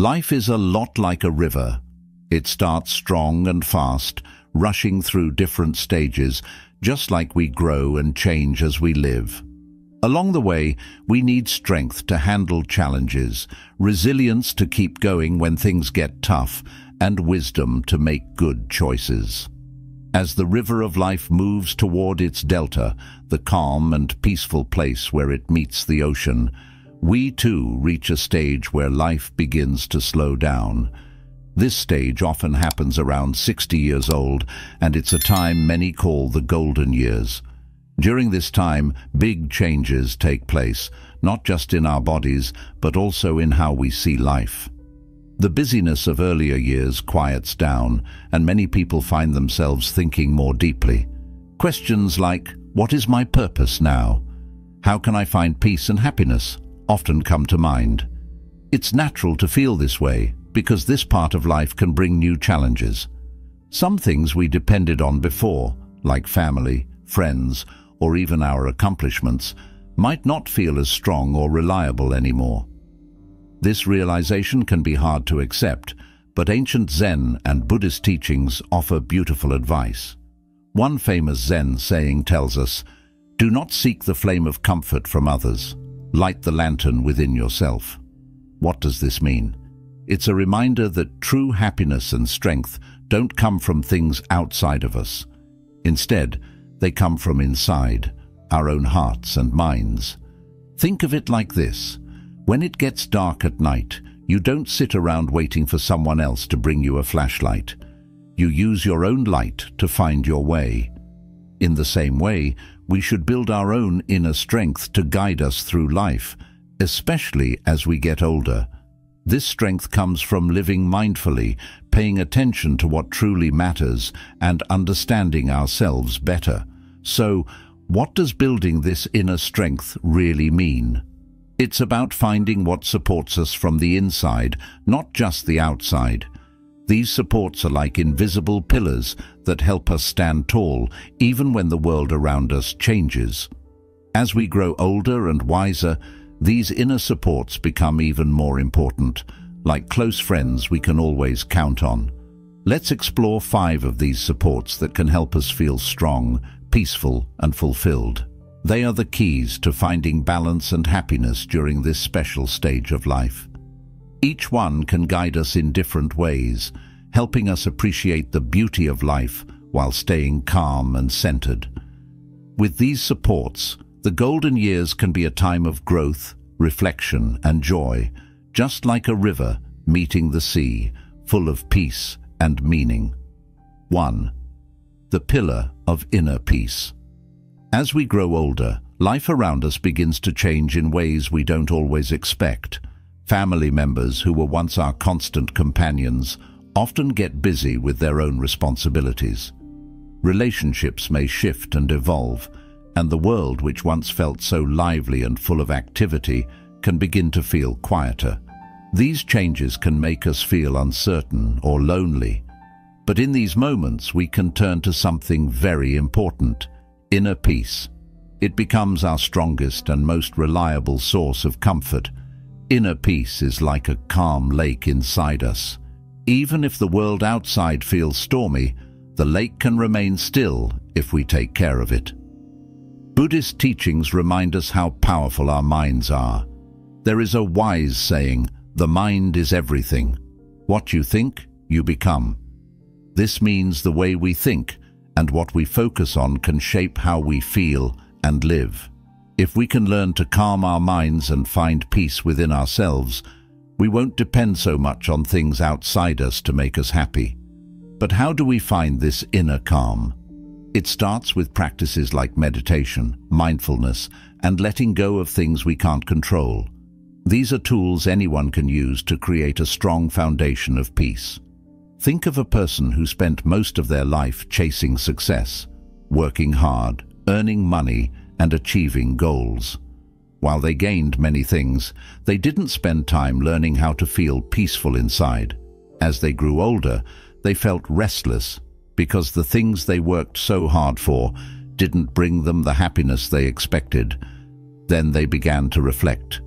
Life is a lot like a river. It starts strong and fast, rushing through different stages, just like we grow and change as we live. Along the way, we need strength to handle challenges, resilience to keep going when things get tough, and wisdom to make good choices. As the river of life moves toward its delta, the calm and peaceful place where it meets the ocean, we too reach a stage where life begins to slow down. This stage often happens around 60 years old, and it's a time many call the golden years. During this time, big changes take place, not just in our bodies, but also in how we see life. The busyness of earlier years quiets down, and many people find themselves thinking more deeply. Questions like, what is my purpose now? How can I find peace and happiness? Often come to mind. It's natural to feel this way, because this part of life can bring new challenges. Some things we depended on before, like family, friends, or even our accomplishments, might not feel as strong or reliable anymore. This realization can be hard to accept, but ancient Zen and Buddhist teachings offer beautiful advice. One famous Zen saying tells us, "Do not seek the flame of comfort from others. Light the lantern within yourself." What does this mean? It's a reminder that true happiness and strength don't come from things outside of us. Instead, they come from inside, our own hearts and minds. Think of it like this. When it gets dark at night, you don't sit around waiting for someone else to bring you a flashlight. You use your own light to find your way. In the same way, we should build our own inner strength to guide us through life, especially as we get older. This strength comes from living mindfully, paying attention to what truly matters, and understanding ourselves better. So, what does building this inner strength really mean? It's about finding what supports us from the inside, not just the outside. These supports are like invisible pillars that help us stand tall, even when the world around us changes. As we grow older and wiser, these inner supports become even more important, like close friends we can always count on. Let's explore 5 of these supports that can help us feel strong, peaceful, and fulfilled. They are the keys to finding balance and happiness during this special stage of life. Each one can guide us in different ways, helping us appreciate the beauty of life while staying calm and centered. With these supports, the golden years can be a time of growth, reflection, and joy, just like a river meeting the sea, full of peace and meaning. 1. The pillar of inner peace. As we grow older, life around us begins to change in ways we don't always expect. Family members who were once our constant companions often get busy with their own responsibilities. Relationships may shift and evolve, and the world, which once felt so lively and full of activity, can begin to feel quieter. These changes can make us feel uncertain or lonely. But in these moments, we can turn to something very important: inner peace. It becomes our strongest and most reliable source of comfort. Inner peace is like a calm lake inside us. Even if the world outside feels stormy, the lake can remain still if we take care of it. Buddhist teachings remind us how powerful our minds are. There is a wise saying, "The mind is everything. What you think, you become." This means the way we think and what we focus on can shape how we feel and live. If we can learn to calm our minds and find peace within ourselves, we won't depend so much on things outside us to make us happy. But how do we find this inner calm? It starts with practices like meditation, mindfulness, and letting go of things we can't control. These are tools anyone can use to create a strong foundation of peace. Think of a person who spent most of their life chasing success, working hard, earning money, and achieving goals. While they gained many things, they didn't spend time learning how to feel peaceful inside. As they grew older, they felt restless because the things they worked so hard for didn't bring them the happiness they expected. Then they began to reflect.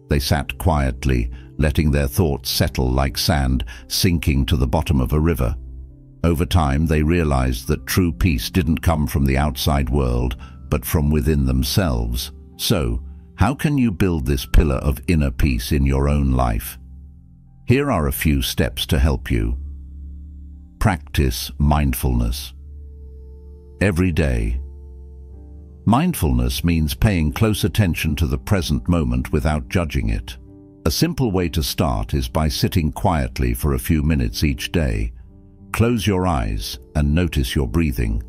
They sat quietly, letting their thoughts settle like sand sinking to the bottom of a river. Over time, they realized that true peace didn't come from the outside world, but from within themselves. So, how can you build this pillar of inner peace in your own life? Here are a few steps to help you. Practice mindfulness. Every day. Mindfulness means paying close attention to the present moment without judging it. A simple way to start is by sitting quietly for a few minutes each day. Close your eyes and notice your breathing.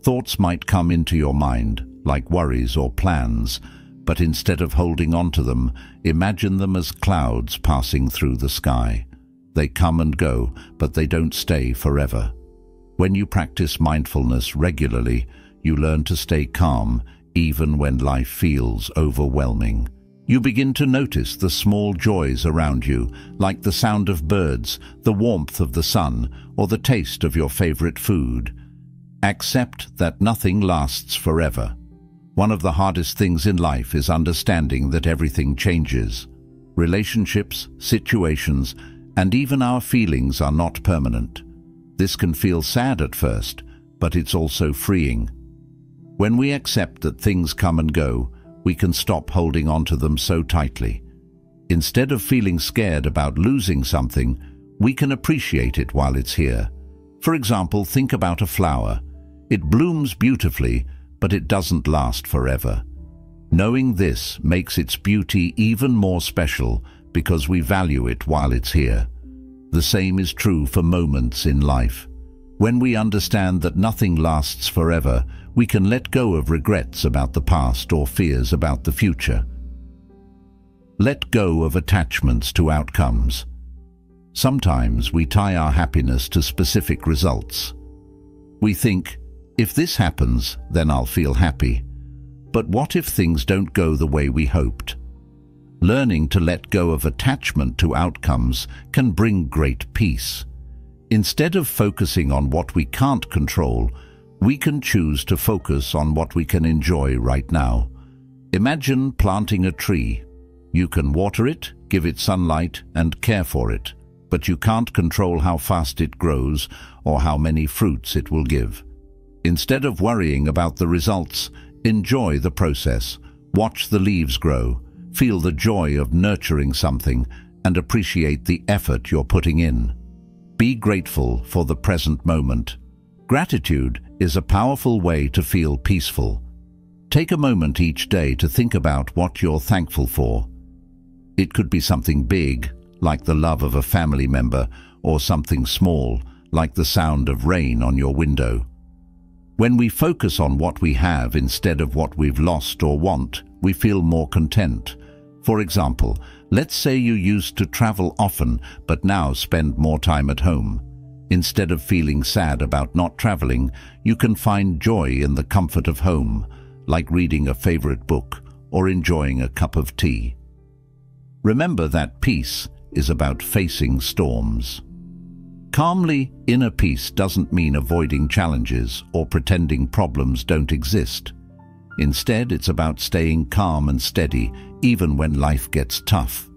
Thoughts might come into your mind, like worries or plans, but instead of holding on to them, imagine them as clouds passing through the sky. They come and go, but they don't stay forever. When you practice mindfulness regularly, you learn to stay calm, even when life feels overwhelming. You begin to notice the small joys around you, like the sound of birds, the warmth of the sun, or the taste of your favorite food. Accept that nothing lasts forever. One of the hardest things in life is understanding that everything changes. Relationships, situations, and even our feelings are not permanent. This can feel sad at first, but it's also freeing. When we accept that things come and go, we can stop holding on to them so tightly. Instead of feeling scared about losing something, we can appreciate it while it's here. For example, think about a flower. It blooms beautifully, but it doesn't last forever. Knowing this makes its beauty even more special because we value it while it's here. The same is true for moments in life. When we understand that nothing lasts forever, we can let go of regrets about the past or fears about the future. Let go of attachments to outcomes. Sometimes we tie our happiness to specific results. We think, if this happens, then I'll feel happy. But what if things don't go the way we hoped? Learning to let go of attachment to outcomes can bring great peace. Instead of focusing on what we can't control, we can choose to focus on what we can enjoy right now. Imagine planting a tree. You can water it, give it sunlight, and care for it, but you can't control how fast it grows or how many fruits it will give. Instead of worrying about the results, enjoy the process. Watch the leaves grow, feel the joy of nurturing something, and appreciate the effort you're putting in. Be grateful for the present moment. Gratitude is a powerful way to feel peaceful. Take a moment each day to think about what you're thankful for. It could be something big, like the love of a family member, or something small, like the sound of rain on your window. When we focus on what we have instead of what we've lost or want, we feel more content. For example, let's say you used to travel often but now spend more time at home. Instead of feeling sad about not traveling, you can find joy in the comfort of home, like reading a favorite book or enjoying a cup of tea. Remember that peace is about facing storms. Calmly, inner peace doesn't mean avoiding challenges or pretending problems don't exist. Instead, it's about staying calm and steady, even when life gets tough.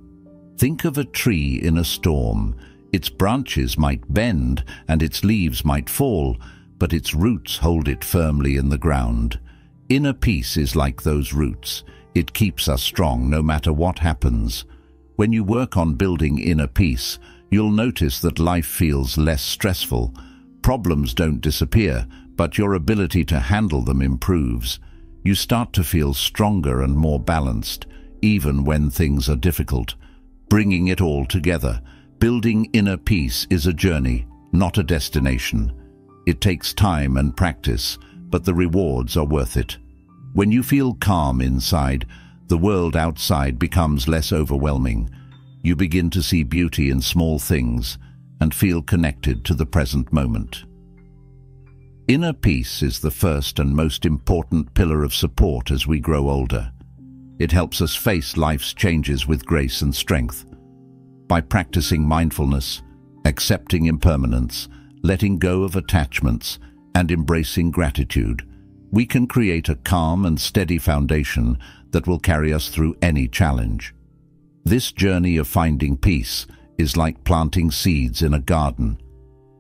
Think of a tree in a storm. Its branches might bend and its leaves might fall, but its roots hold it firmly in the ground. Inner peace is like those roots. It keeps us strong no matter what happens. When you work on building inner peace, you'll notice that life feels less stressful. Problems don't disappear, but your ability to handle them improves. You start to feel stronger and more balanced, even when things are difficult. Bringing it all together, building inner peace is a journey, not a destination. It takes time and practice, but the rewards are worth it. When you feel calm inside, the world outside becomes less overwhelming. You begin to see beauty in small things and feel connected to the present moment. Inner peace is the first and most important pillar of support as we grow older. It helps us face life's changes with grace and strength. By practicing mindfulness, accepting impermanence, letting go of attachments, and embracing gratitude, we can create a calm and steady foundation that will carry us through any challenge. This journey of finding peace is like planting seeds in a garden.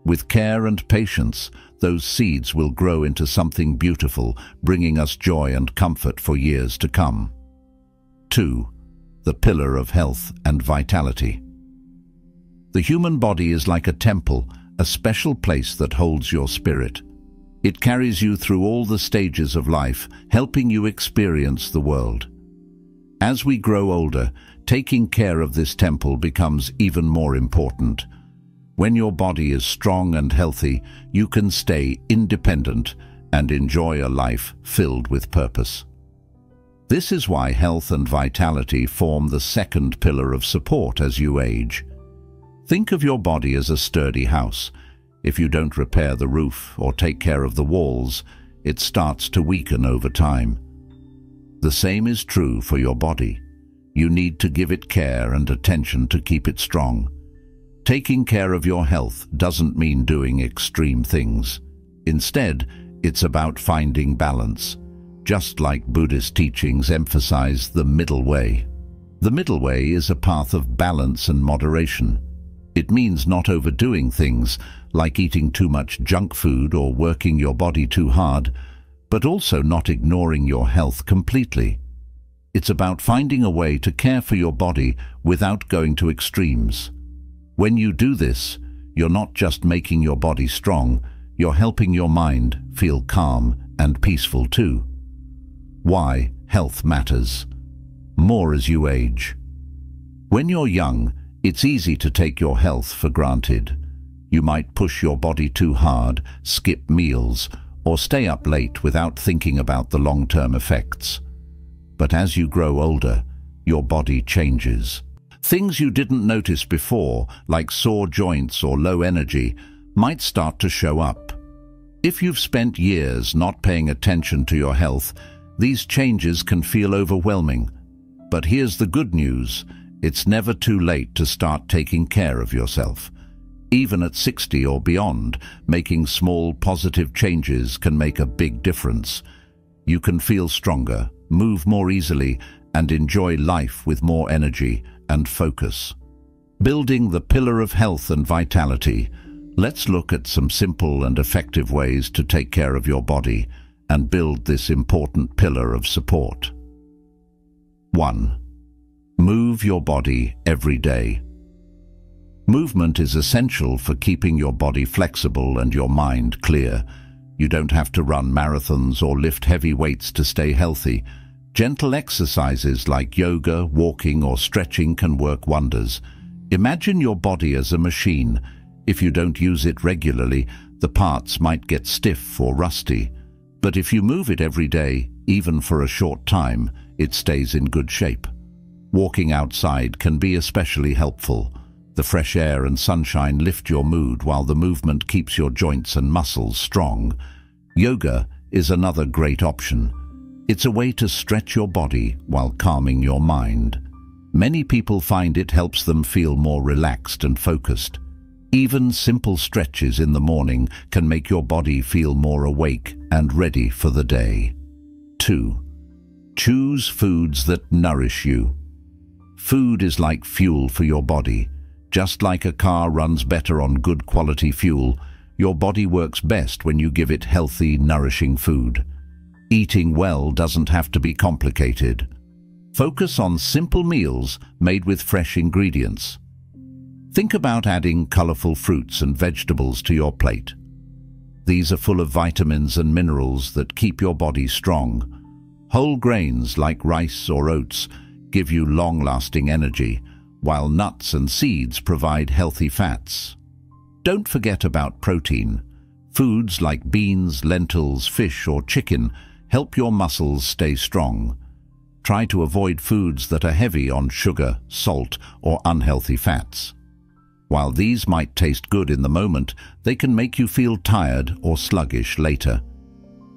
With care and patience, those seeds will grow into something beautiful, bringing us joy and comfort for years to come. 2. The pillar of health and vitality. The human body is like a temple, a special place that holds your spirit. It carries you through all the stages of life, helping you experience the world. As we grow older, taking care of this temple becomes even more important. When your body is strong and healthy, you can stay independent and enjoy a life filled with purpose. This is why health and vitality form the second pillar of support as you age. Think of your body as a sturdy house. If you don't repair the roof or take care of the walls, it starts to weaken over time. The same is true for your body. You need to give it care and attention to keep it strong. Taking care of your health doesn't mean doing extreme things. Instead, it's about finding balance, just like Buddhist teachings emphasize the middle way. The middle way is a path of balance and moderation. It means not overdoing things, like eating too much junk food or working your body too hard, but also not ignoring your health completely. It's about finding a way to care for your body without going to extremes. When you do this, you're not just making your body strong, you're helping your mind feel calm and peaceful too. Why health matters. More as you age. When you're young, it's easy to take your health for granted. You might push your body too hard, skip meals, or stay up late without thinking about the long-term effects. But as you grow older, your body changes. Things you didn't notice before, like sore joints or low energy, might start to show up. If you've spent years not paying attention to your health, these changes can feel overwhelming. But here's the good news: it's never too late to start taking care of yourself. Even at 60 or beyond, making small positive changes can make a big difference. You can feel stronger, move more easily, and enjoy life with more energy and focus. Building the pillar of health and vitality, let's look at some simple and effective ways to take care of your body and build this important pillar of support. 1. Move your body every day. Movement is essential for keeping your body flexible and your mind clear. You don't have to run marathons or lift heavy weights to stay healthy. Gentle exercises like yoga, walking, or stretching can work wonders. Imagine your body as a machine. If you don't use it regularly, the parts might get stiff or rusty. But if you move it every day, even for a short time, it stays in good shape. Walking outside can be especially helpful. The fresh air and sunshine lift your mood while the movement keeps your joints and muscles strong. Yoga is another great option. It's a way to stretch your body while calming your mind. Many people find it helps them feel more relaxed and focused. Even simple stretches in the morning can make your body feel more awake and ready for the day. 2. Choose foods that nourish you. Food is like fuel for your body. Just like a car runs better on good quality fuel, your body works best when you give it healthy, nourishing food. Eating well doesn't have to be complicated. Focus on simple meals made with fresh ingredients. Think about adding colorful fruits and vegetables to your plate. These are full of vitamins and minerals that keep your body strong. Whole grains like rice or oats give you long-lasting energy, while nuts and seeds provide healthy fats. Don't forget about protein. Foods like beans, lentils, fish, or chicken help your muscles stay strong. Try to avoid foods that are heavy on sugar, salt, or unhealthy fats. While these might taste good in the moment, they can make you feel tired or sluggish later.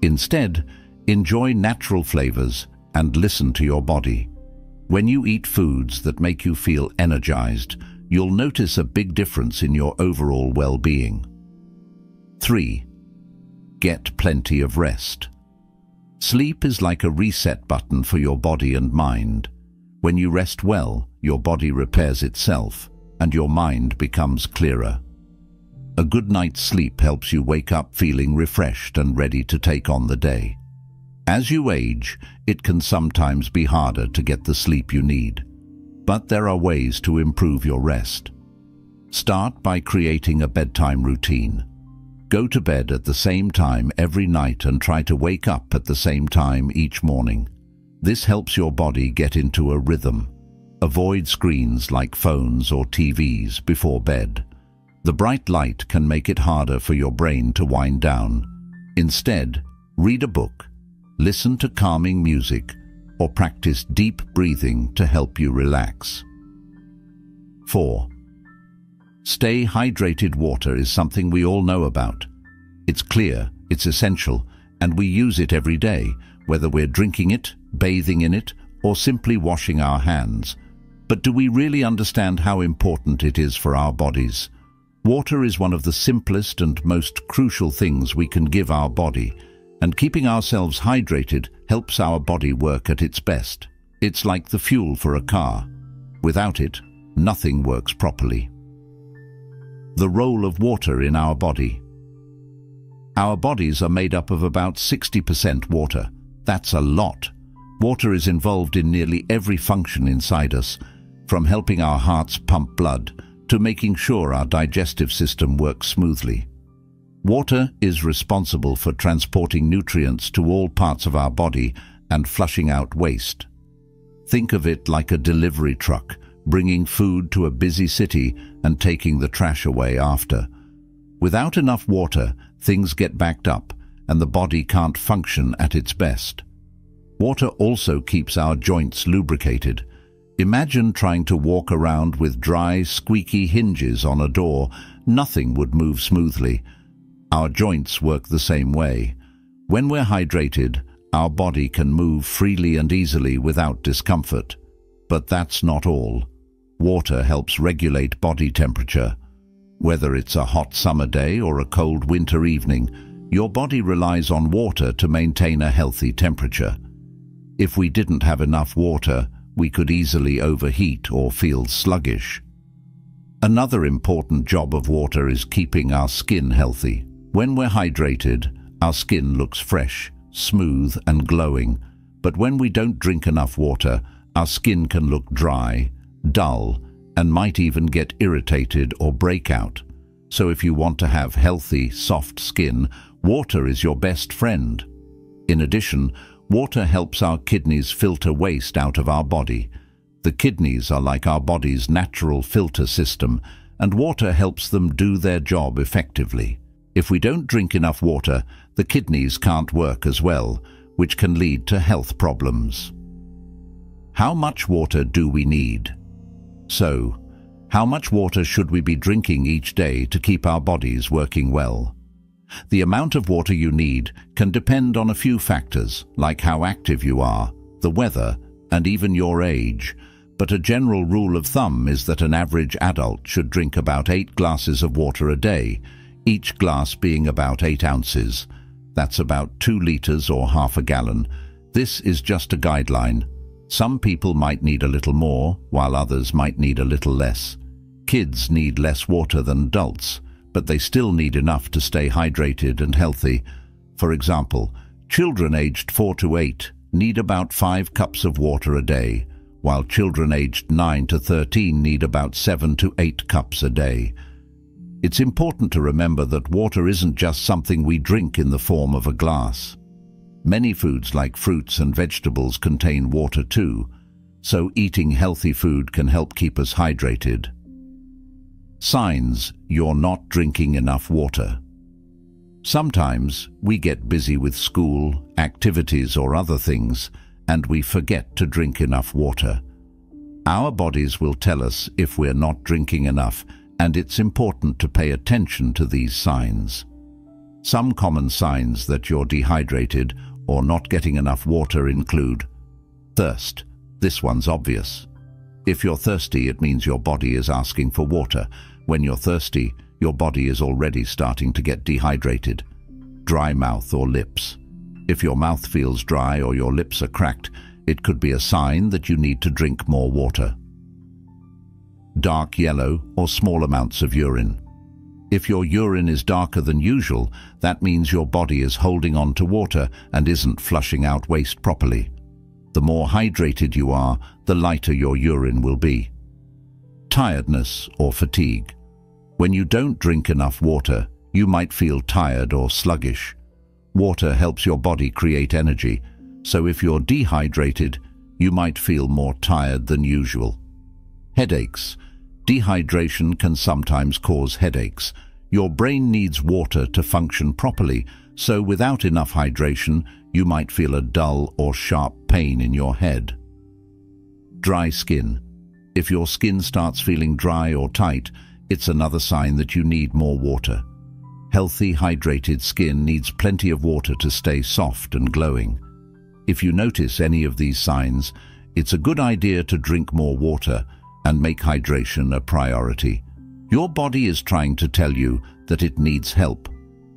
Instead, enjoy natural flavors and listen to your body. When you eat foods that make you feel energized, you'll notice a big difference in your overall well-being. 3. Get plenty of rest. Sleep is like a reset button for your body and mind. When you rest well, your body repairs itself, and your mind becomes clearer. A good night's sleep helps you wake up feeling refreshed and ready to take on the day. As you age, it can sometimes be harder to get the sleep you need, but there are ways to improve your rest. Start by creating a bedtime routine. Go to bed at the same time every night and try to wake up at the same time each morning. This helps your body get into a rhythm. Avoid screens like phones or TVs before bed. The bright light can make it harder for your brain to wind down. Instead, read a book, listen to calming music, or practice deep breathing to help you relax. 4. Stay hydrated. Water is something we all know about. It's clear, it's essential, and we use it every day, whether we're drinking it, bathing in it, or simply washing our hands. But do we really understand how important it is for our bodies? Water is one of the simplest and most crucial things we can give our body, and keeping ourselves hydrated helps our body work at its best. It's like the fuel for a car. Without it, nothing works properly. The role of water in our body. Our bodies are made up of about 60% water. That's a lot. Water is involved in nearly every function inside us, from helping our hearts pump blood to making sure our digestive system works smoothly. Water is responsible for transporting nutrients to all parts of our body and flushing out waste. Think of it like a delivery truck, bringing food to a busy city and taking the trash away after. Without enough water, things get backed up and the body can't function at its best. Water also keeps our joints lubricated. Imagine trying to walk around with dry, squeaky hinges on a door. Nothing would move smoothly. Our joints work the same way. When we're hydrated, our body can move freely and easily without discomfort. But that's not all. Water helps regulate body temperature. Whether it's a hot summer day or a cold winter evening, your body relies on water to maintain a healthy temperature. If we didn't have enough water, we could easily overheat or feel sluggish. Another important job of water is keeping our skin healthy. When we're hydrated, our skin looks fresh, smooth and glowing, but when we don't drink enough water, our skin can look dry, dull, and might even get irritated or break out. So if you want to have healthy, soft skin, water is your best friend. In addition, water helps our kidneys filter waste out of our body. The kidneys are like our body's natural filter system, and water helps them do their job effectively. If we don't drink enough water, the kidneys can't work as well, which can lead to health problems. How much water do we need? So, how much water should we be drinking each day to keep our bodies working well? The amount of water you need can depend on a few factors, like how active you are, the weather, and even your age. But a general rule of thumb is that an average adult should drink about 8 glasses of water a day, each glass being about 8 ounces. That's about 2 liters or half a gallon. This is just a guideline. Some people might need a little more, while others might need a little less. Kids need less water than adults, but they still need enough to stay hydrated and healthy. For example, children aged 4 to 8 need about 5 cups of water a day, while children aged 9 to 13 need about 7 to 8 cups a day. It's important to remember that water isn't just something we drink in the form of a glass. Many foods like fruits and vegetables contain water too, so eating healthy food can help keep us hydrated. Signs you're not drinking enough water. Sometimes we get busy with school, activities or other things, and we forget to drink enough water. Our bodies will tell us if we're not drinking enough, and it's important to pay attention to these signs. Some common signs that you're dehydrated or not getting enough water include thirst. This one's obvious. If you're thirsty, it means your body is asking for water. When you're thirsty, your body is already starting to get dehydrated. Dry mouth or lips. If your mouth feels dry or your lips are cracked, it could be a sign that you need to drink more water. dark yellow, or small amounts of urine. If your urine is darker than usual, that means your body is holding on to water and isn't flushing out waste properly. The more hydrated you are, the lighter your urine will be. Tiredness or fatigue. When you don't drink enough water, you might feel tired or sluggish. Water helps your body create energy, so if you're dehydrated, you might feel more tired than usual. Headaches. Dehydration can sometimes cause headaches. Your brain needs water to function properly, so without enough hydration, you might feel a dull or sharp pain in your head. Dry skin. If your skin starts feeling dry or tight, it's another sign that you need more water. Healthy, hydrated skin needs plenty of water to stay soft and glowing. If you notice any of these signs, it's a good idea to drink more water and make hydration a priority. Your body is trying to tell you that it needs help.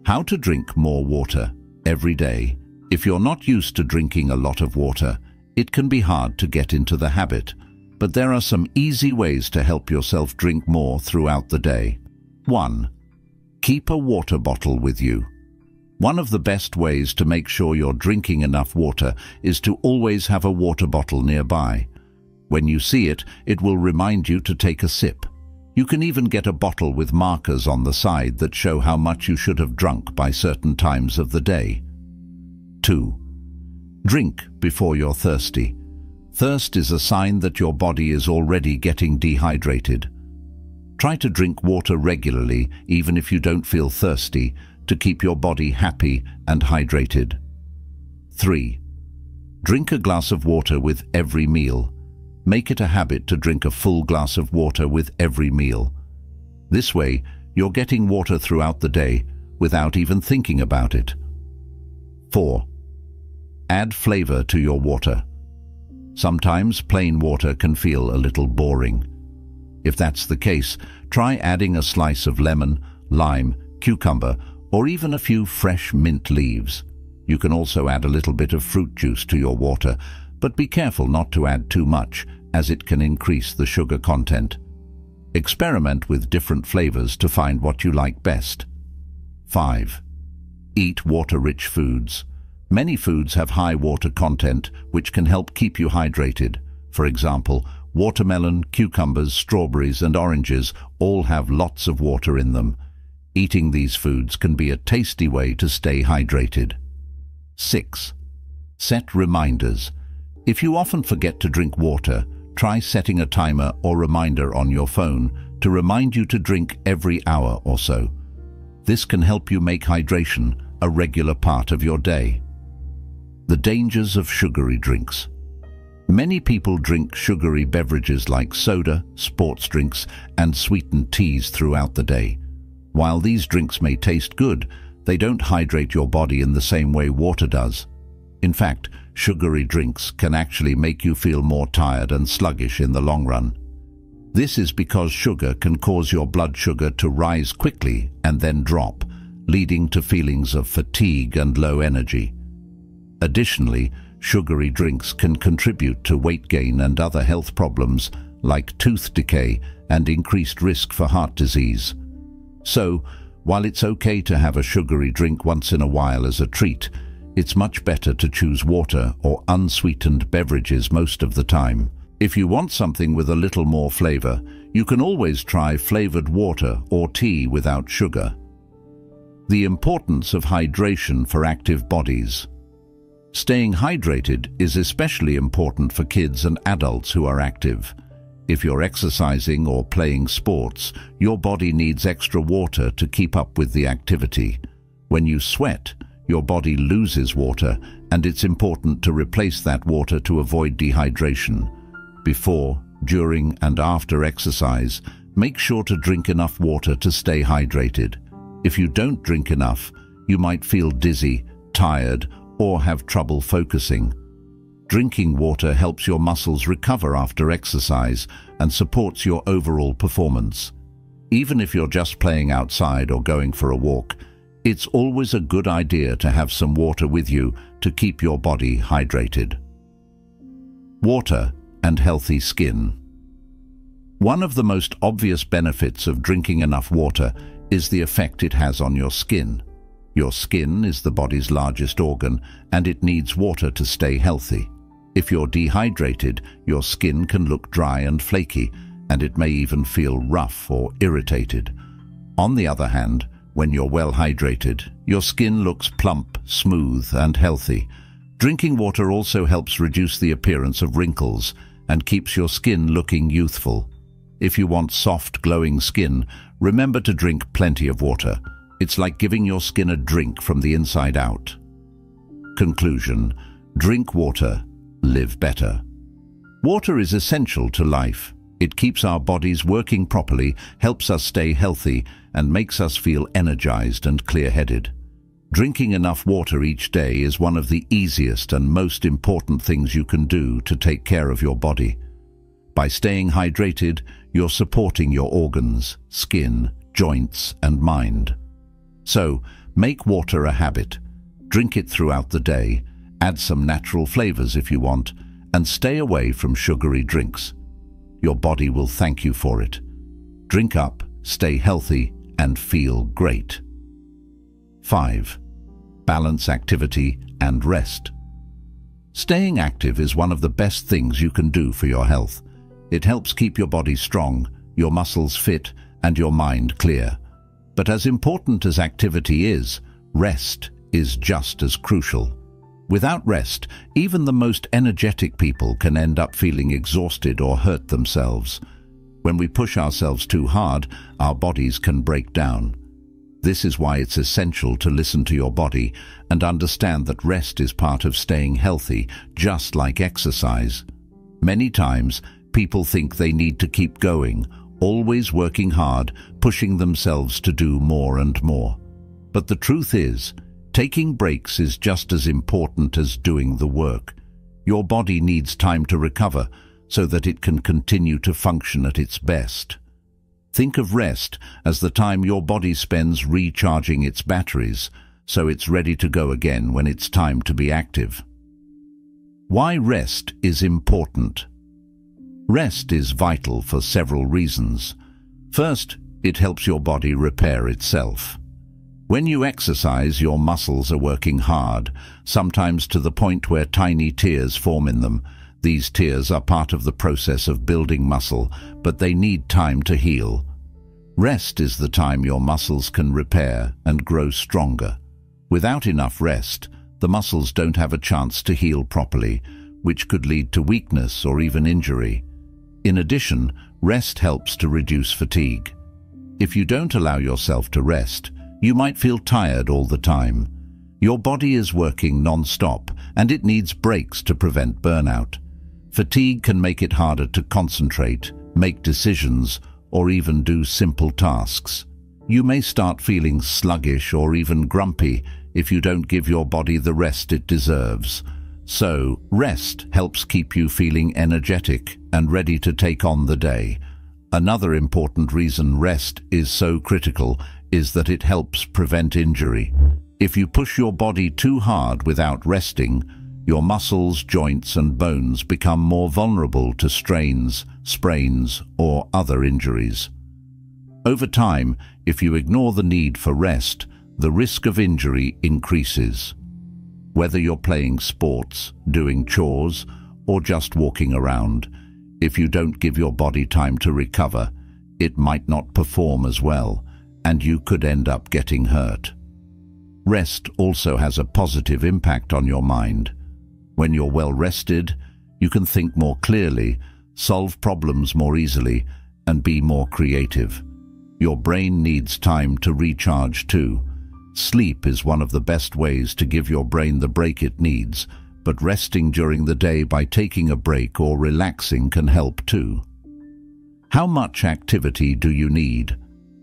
How to drink more water every day. If you're not used to drinking a lot of water, it can be hard to get into the habit, but there are some easy ways to help yourself drink more throughout the day. 1. Keep a water bottle with you. One of the best ways to make sure you're drinking enough water is to always have a water bottle nearby. When you see it, it will remind you to take a sip. You can even get a bottle with markers on the side that show how much you should have drunk by certain times of the day. 2. Drink before you're thirsty. Thirst is a sign that your body is already getting dehydrated. Try to drink water regularly, even if you don't feel thirsty, to keep your body happy and hydrated. 3. Drink a glass of water with every meal. Make it a habit to drink a full glass of water with every meal. This way, you're getting water throughout the day without even thinking about it. 4. Add flavor to your water. Sometimes plain water can feel a little boring. If that's the case, try adding a slice of lemon, lime, cucumber, or even a few fresh mint leaves. You can also add a little bit of fruit juice to your water, but be careful not to add too much, as it can increase the sugar content. Experiment with different flavors to find what you like best. 5. Eat water-rich foods. Many foods have high water content, which can help keep you hydrated. For example, watermelon, cucumbers, strawberries, and oranges all have lots of water in them. Eating these foods can be a tasty way to stay hydrated. 6. Set reminders. If you often forget to drink water, try setting a timer or reminder on your phone to remind you to drink every hour or so. This can help you make hydration a regular part of your day. The dangers of sugary drinks. Many people drink sugary beverages like soda, sports drinks, and sweetened teas throughout the day. While these drinks may taste good, they don't hydrate your body in the same way water does. In fact, sugary drinks can actually make you feel more tired and sluggish in the long run. This is because sugar can cause your blood sugar to rise quickly and then drop, leading to feelings of fatigue and low energy. Additionally, sugary drinks can contribute to weight gain and other health problems like tooth decay and increased risk for heart disease. So, while it's okay to have a sugary drink once in a while as a treat, it's much better to choose water or unsweetened beverages most of the time. If you want something with a little more flavor, you can always try flavored water or tea without sugar. The importance of hydration for active bodies. Staying hydrated is especially important for kids and adults who are active. If you're exercising or playing sports, your body needs extra water to keep up with the activity. When you sweat, your body loses water, and it's important to replace that water to avoid dehydration. Before, during, and after exercise, make sure to drink enough water to stay hydrated. If you don't drink enough, you might feel dizzy, tired, or have trouble focusing. Drinking water helps your muscles recover after exercise and supports your overall performance. Even if you're just playing outside or going for a walk, it's always a good idea to have some water with you to keep your body hydrated. Water and healthy skin. One of the most obvious benefits of drinking enough water is the effect it has on your skin. Your skin is the body's largest organ, and it needs water to stay healthy. If you're dehydrated, your skin can look dry and flaky, and it may even feel rough or irritated. On the other hand, when you're well hydrated, your skin looks plump, smooth, and healthy. Drinking water also helps reduce the appearance of wrinkles and keeps your skin looking youthful. If you want soft, glowing skin, remember to drink plenty of water. It's like giving your skin a drink from the inside out. Conclusion: drink water, live better. Water is essential to life. It keeps our bodies working properly, helps us stay healthy, and makes us feel energized and clear-headed. Drinking enough water each day is one of the easiest and most important things you can do to take care of your body. By staying hydrated, you're supporting your organs, skin, joints, and mind. So, make water a habit. Drink it throughout the day, add some natural flavors if you want, and stay away from sugary drinks. Your body will thank you for it. Drink up, stay healthy, and feel great. 5. Balance activity and rest. Staying active is one of the best things you can do for your health. It helps keep your body strong, your muscles fit, and your mind clear. But as important as activity is, rest is just as crucial. Without rest, even the most energetic people can end up feeling exhausted or hurt themselves. When we push ourselves too hard, our bodies can break down. This is why it's essential to listen to your body and understand that rest is part of staying healthy, just like exercise. Many times, people think they need to keep going, always working hard, pushing themselves to do more and more. But the truth is, taking breaks is just as important as doing the work. Your body needs time to recover so that it can continue to function at its best. Think of rest as the time your body spends recharging its batteries, so it's ready to go again when it's time to be active. Why rest is important? Rest is vital for several reasons. First, it helps your body repair itself. When you exercise, your muscles are working hard, sometimes to the point where tiny tears form in them. These tears are part of the process of building muscle, but they need time to heal. Rest is the time your muscles can repair and grow stronger. Without enough rest, the muscles don't have a chance to heal properly, which could lead to weakness or even injury. In addition, rest helps to reduce fatigue. If you don't allow yourself to rest, you might feel tired all the time. Your body is working non-stop, and it needs breaks to prevent burnout. Fatigue can make it harder to concentrate, make decisions, or even do simple tasks. You may start feeling sluggish or even grumpy if you don't give your body the rest it deserves. So, rest helps keep you feeling energetic and ready to take on the day. Another important reason rest is so critical is that it helps prevent injury. If you push your body too hard without resting, your muscles, joints, and bones become more vulnerable to strains, sprains, or other injuries. Over time, if you ignore the need for rest, the risk of injury increases. Whether you're playing sports, doing chores, or just walking around, if you don't give your body time to recover, it might not perform as well, and you could end up getting hurt. Rest also has a positive impact on your mind. When you're well rested, you can think more clearly, solve problems more easily, and be more creative. Your brain needs time to recharge too. Sleep is one of the best ways to give your brain the break it needs, but resting during the day by taking a break or relaxing can help too. How much activity do you need?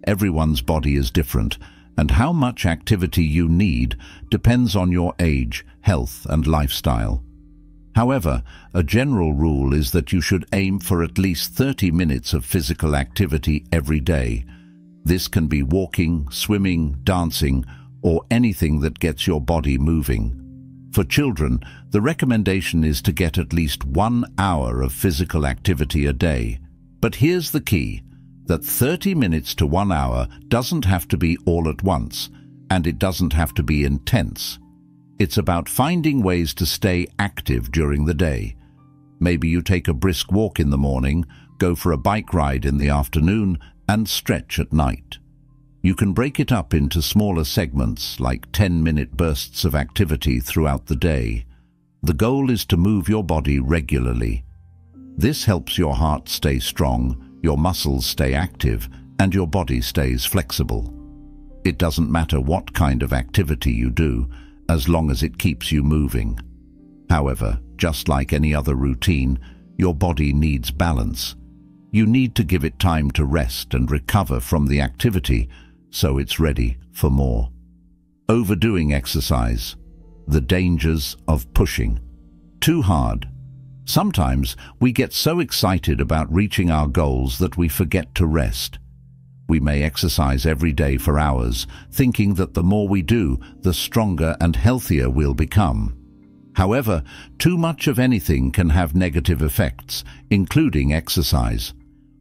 Everyone's body is different, and how much activity you need depends on your age, health, and lifestyle. However, a general rule is that you should aim for at least 30 minutes of physical activity every day. This can be walking, swimming, dancing, or anything that gets your body moving. For children, the recommendation is to get at least 1 hour of physical activity a day. But here's the key, that 30 minutes to 1 hour doesn't have to be all at once, and it doesn't have to be intense. It's about finding ways to stay active during the day. Maybe you take a brisk walk in the morning, go for a bike ride in the afternoon, and stretch at night. You can break it up into smaller segments, like 10-minute bursts of activity throughout the day. The goal is to move your body regularly. This helps your heart stay strong, your muscles stay active, and your body stays flexible. It doesn't matter what kind of activity you do, as long as it keeps you moving. However, just like any other routine, your body needs balance. You need to give it time to rest and recover from the activity so it's ready for more. Overdoing exercise. The dangers of pushing too hard. Sometimes we get so excited about reaching our goals that we forget to rest. We may exercise every day for hours, thinking that the more we do, the stronger and healthier we'll become. However, too much of anything can have negative effects, including exercise.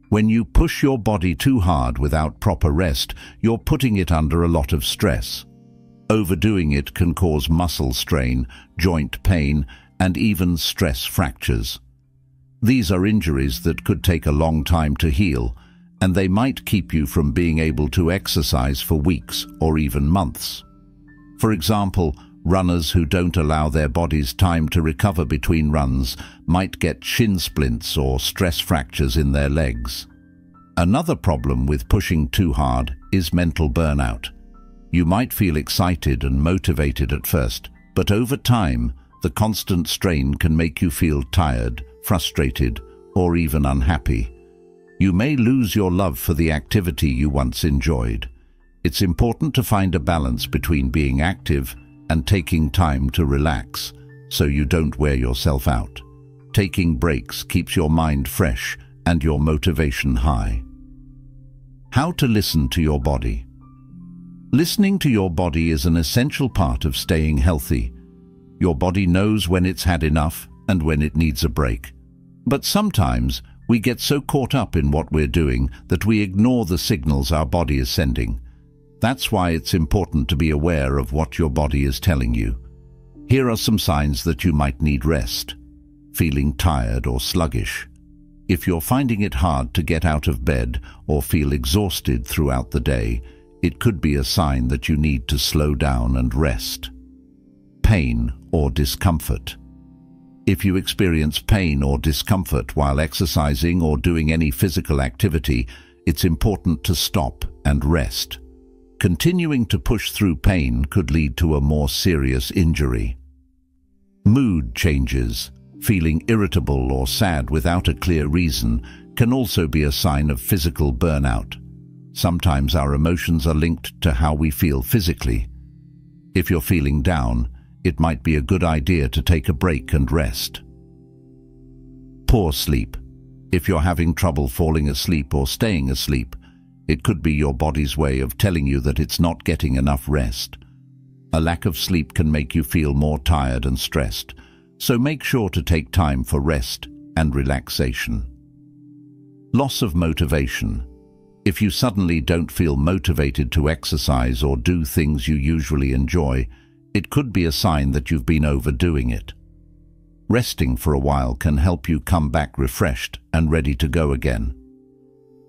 When you push your body too hard without proper rest, you're putting it under a lot of stress. Overdoing it can cause muscle strain, joint pain, and even stress fractures. These are injuries that could take a long time to heal, and they might keep you from being able to exercise for weeks or even months. For example, runners who don't allow their bodies time to recover between runs might get shin splints or stress fractures in their legs. Another problem with pushing too hard is mental burnout. You might feel excited and motivated at first, but over time, the constant strain can make you feel tired, frustrated, or even unhappy. You may lose your love for the activity you once enjoyed. It's important to find a balance between being active and taking time to relax, so you don't wear yourself out. Taking breaks keeps your mind fresh and your motivation high. How to listen to your body. Listening to your body is an essential part of staying healthy. Your body knows when it's had enough and when it needs a break. But sometimes we get so caught up in what we're doing that we ignore the signals our body is sending. That's why it's important to be aware of what your body is telling you. Here are some signs that you might need rest. Feeling tired or sluggish. If you're finding it hard to get out of bed or feel exhausted throughout the day, it could be a sign that you need to slow down and rest. Pain or discomfort. If you experience pain or discomfort while exercising or doing any physical activity, it's important to stop and rest. Continuing to push through pain could lead to a more serious injury. Mood changes. Feeling irritable or sad without a clear reason can also be a sign of physical burnout. Sometimes our emotions are linked to how we feel physically. If you're feeling down, it might be a good idea to take a break and rest. Poor sleep. If you're having trouble falling asleep or staying asleep, it could be your body's way of telling you that it's not getting enough rest. A lack of sleep can make you feel more tired and stressed, so make sure to take time for rest and relaxation. Loss of motivation. If you suddenly don't feel motivated to exercise or do things you usually enjoy, it could be a sign that you've been overdoing it. Resting for a while can help you come back refreshed and ready to go again.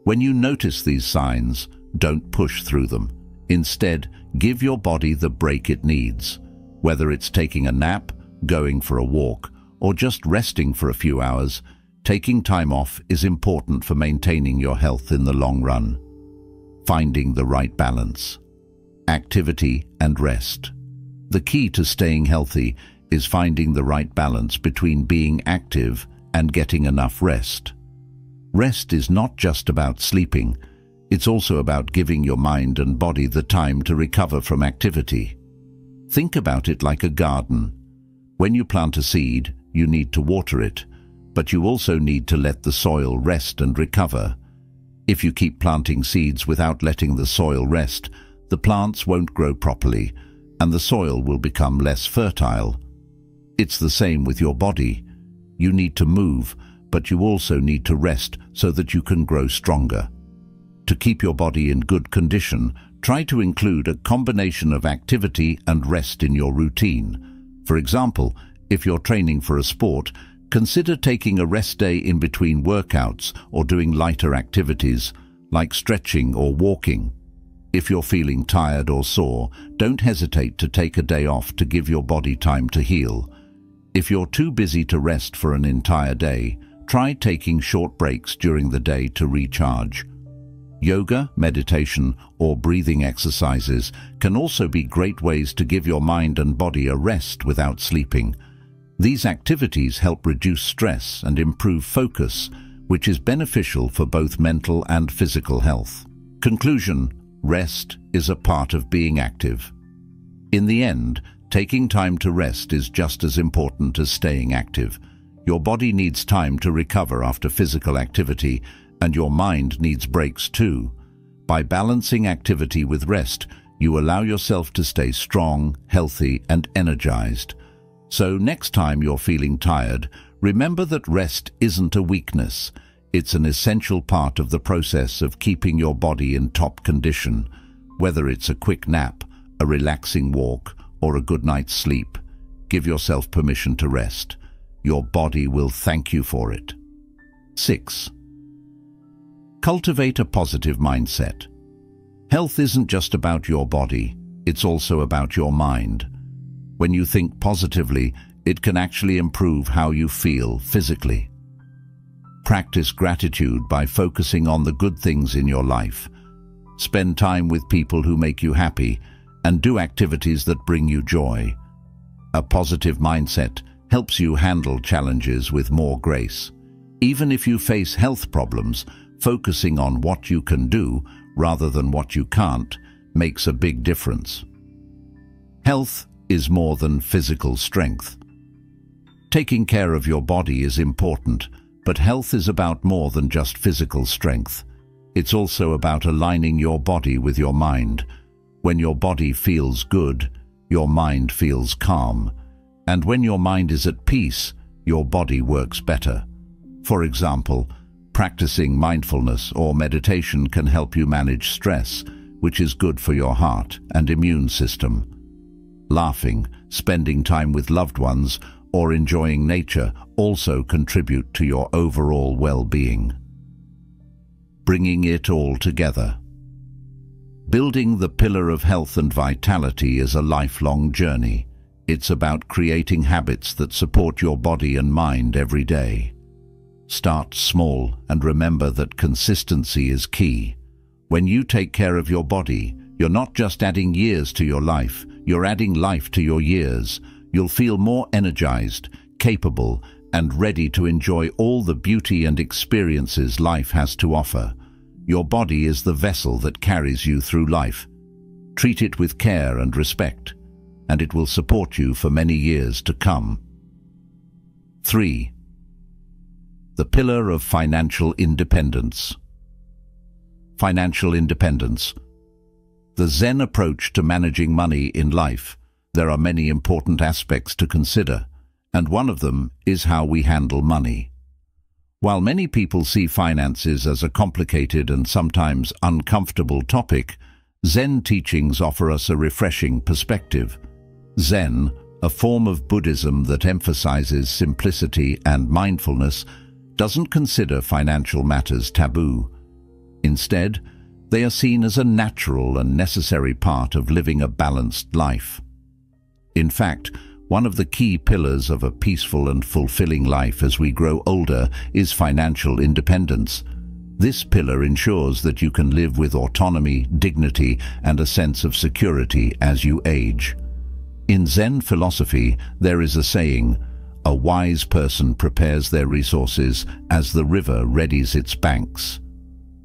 When you notice these signs, don't push through them. Instead, give your body the break it needs. Whether it's taking a nap, going for a walk, or just resting for a few hours, taking time off is important for maintaining your health in the long run. Finding the right balance. Activity and rest. The key to staying healthy is finding the right balance between being active and getting enough rest. Rest is not just about sleeping, it's also about giving your mind and body the time to recover from activity. Think about it like a garden. When you plant a seed, you need to water it, but you also need to let the soil rest and recover. If you keep planting seeds without letting the soil rest, the plants won't grow properly, and the soil will become less fertile. It's the same with your body. You need to move, but you also need to rest so that you can grow stronger. To keep your body in good condition, try to include a combination of activity and rest in your routine. For example, if you're training for a sport, consider taking a rest day in between workouts or doing lighter activities like stretching or walking. If you're feeling tired or sore, don't hesitate to take a day off to give your body time to heal. If you're too busy to rest for an entire day, try taking short breaks during the day to recharge. Yoga, meditation, or breathing exercises can also be great ways to give your mind and body a rest without sleeping. These activities help reduce stress and improve focus, which is beneficial for both mental and physical health. Conclusion: rest is a part of being active. In the end, taking time to rest is just as important as staying active. Your body needs time to recover after physical activity, and your mind needs breaks too. By balancing activity with rest, you allow yourself to stay strong, healthy, and energized. So next time you're feeling tired, remember that rest isn't a weakness. It's an essential part of the process of keeping your body in top condition. Whether it's a quick nap, a relaxing walk, or a good night's sleep, give yourself permission to rest. Your body will thank you for it. 6. Cultivate a positive mindset. Health isn't just about your body, it's also about your mind. When you think positively, it can actually improve how you feel physically. Practice gratitude by focusing on the good things in your life. Spend time with people who make you happy, and do activities that bring you joy. A positive mindset helps you handle challenges with more grace. Even if you face health problems, focusing on what you can do rather than what you can't makes a big difference. Health is more than physical strength. Taking care of your body is important, but health is about more than just physical strength. It's also about aligning your body with your mind. When your body feels good, your mind feels calm. And when your mind is at peace, your body works better. For example, practicing mindfulness or meditation can help you manage stress, which is good for your heart and immune system. Laughing, spending time with loved ones, or enjoying nature also contribute to your overall well-being. Bringing it all together. Building the pillar of health and vitality is a lifelong journey. It's about creating habits that support your body and mind every day. Start small and remember that consistency is key. When you take care of your body, you're not just adding years to your life, you're adding life to your years. You'll feel more energized, capable, and ready to enjoy all the beauty and experiences life has to offer. Your body is the vessel that carries you through life. Treat it with care and respect, and it will support you for many years to come. 3. The pillar of financial independence. Financial independence. The Zen approach to managing money in life. There are many important aspects to consider, and one of them is how we handle money. While many people see finances as a complicated and sometimes uncomfortable topic, Zen teachings offer us a refreshing perspective. Zen, a form of Buddhism that emphasizes simplicity and mindfulness, doesn't consider financial matters taboo. Instead, they are seen as a natural and necessary part of living a balanced life. In fact, one of the key pillars of a peaceful and fulfilling life as we grow older is financial independence. This pillar ensures that you can live with autonomy, dignity, and a sense of security as you age. In Zen philosophy, there is a saying, "A wise person prepares their resources as the river readies its banks."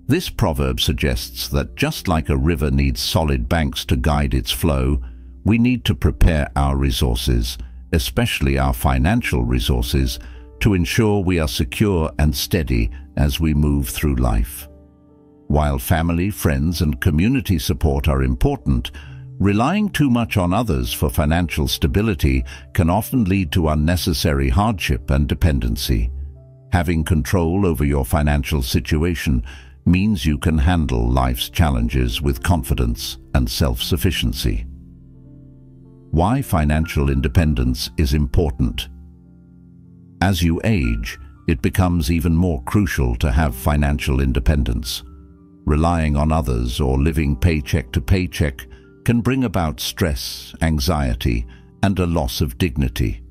This proverb suggests that just like a river needs solid banks to guide its flow, we need to prepare our resources, especially our financial resources, to ensure we are secure and steady as we move through life. While family, friends, and community support are important, relying too much on others for financial stability can often lead to unnecessary hardship and dependency. Having control over your financial situation means you can handle life's challenges with confidence and self-sufficiency. Why financial independence is important. As you age, it becomes even more crucial to have financial independence. Relying on others or living paycheck to paycheck can bring about stress, anxiety, and a loss of dignity.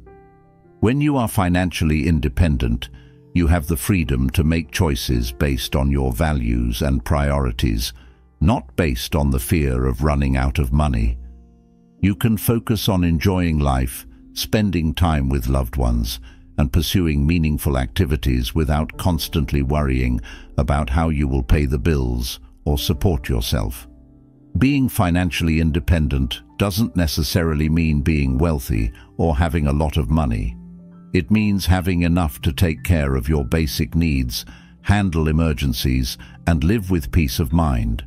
When you are financially independent, you have the freedom to make choices based on your values and priorities, not based on the fear of running out of money. You can focus on enjoying life, spending time with loved ones, and pursuing meaningful activities without constantly worrying about how you will pay the bills or support yourself. Being financially independent doesn't necessarily mean being wealthy or having a lot of money. It means having enough to take care of your basic needs, handle emergencies, and live with peace of mind.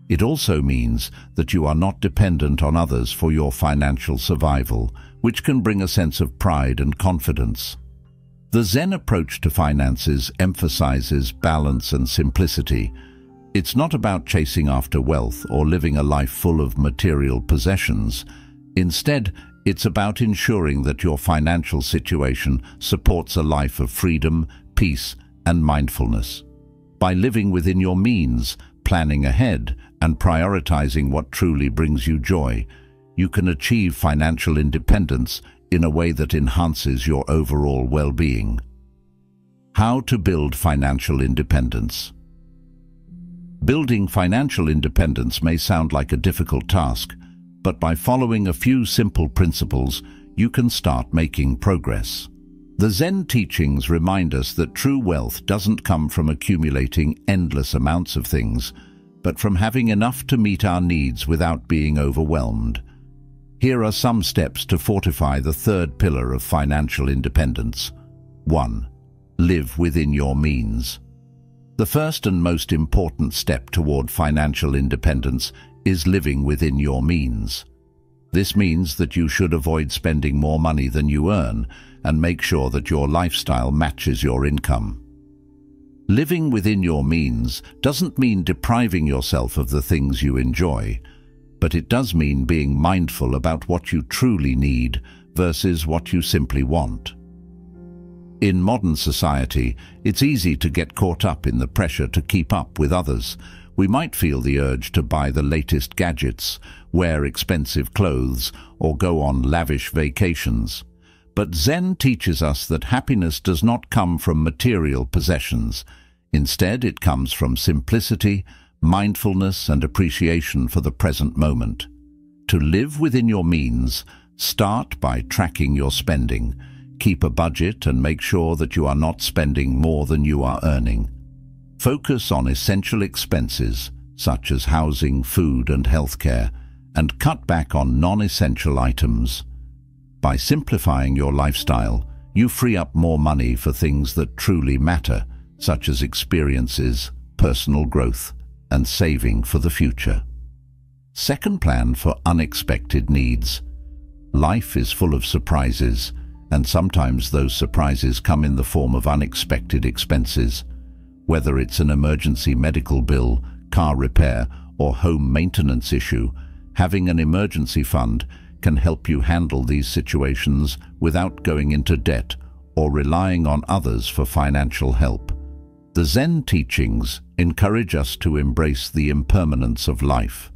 It also means that you are not dependent on others for your financial survival, which can bring a sense of pride and confidence. The Zen approach to finances emphasizes balance and simplicity. It's not about chasing after wealth or living a life full of material possessions. Instead, it's about ensuring that your financial situation supports a life of freedom, peace, and mindfulness. By living within your means, planning ahead, and prioritizing what truly brings you joy, you can achieve financial independence in a way that enhances your overall well-being. How to build financial independence. Building financial independence may sound like a difficult task, but by following a few simple principles, you can start making progress. The Zen teachings remind us that true wealth doesn't come from accumulating endless amounts of things, but from having enough to meet our needs without being overwhelmed. Here are some steps to fortify the third pillar of financial independence. 1. Live within your means. The first and most important step toward financial independence is living within your means. This means that you should avoid spending more money than you earn and make sure that your lifestyle matches your income. Living within your means doesn't mean depriving yourself of the things you enjoy, but it does mean being mindful about what you truly need versus what you simply want. In modern society, it's easy to get caught up in the pressure to keep up with others. We might feel the urge to buy the latest gadgets, wear expensive clothes, or go on lavish vacations. But Zen teaches us that happiness does not come from material possessions. Instead, it comes from simplicity, mindfulness, and appreciation for the present moment. To live within your means, start by tracking your spending. Keep a budget and make sure that you are not spending more than you are earning. Focus on essential expenses, such as housing, food, and healthcare, and cut back on non-essential items. By simplifying your lifestyle, you free up more money for things that truly matter, such as experiences, personal growth, and saving for the future. Second, plan for unexpected needs. Life is full of surprises, and sometimes those surprises come in the form of unexpected expenses. Whether it's an emergency medical bill, car repair, or home maintenance issue, having an emergency fund can help you handle these situations without going into debt or relying on others for financial help. The Zen teachings encourage us to embrace the impermanence of life.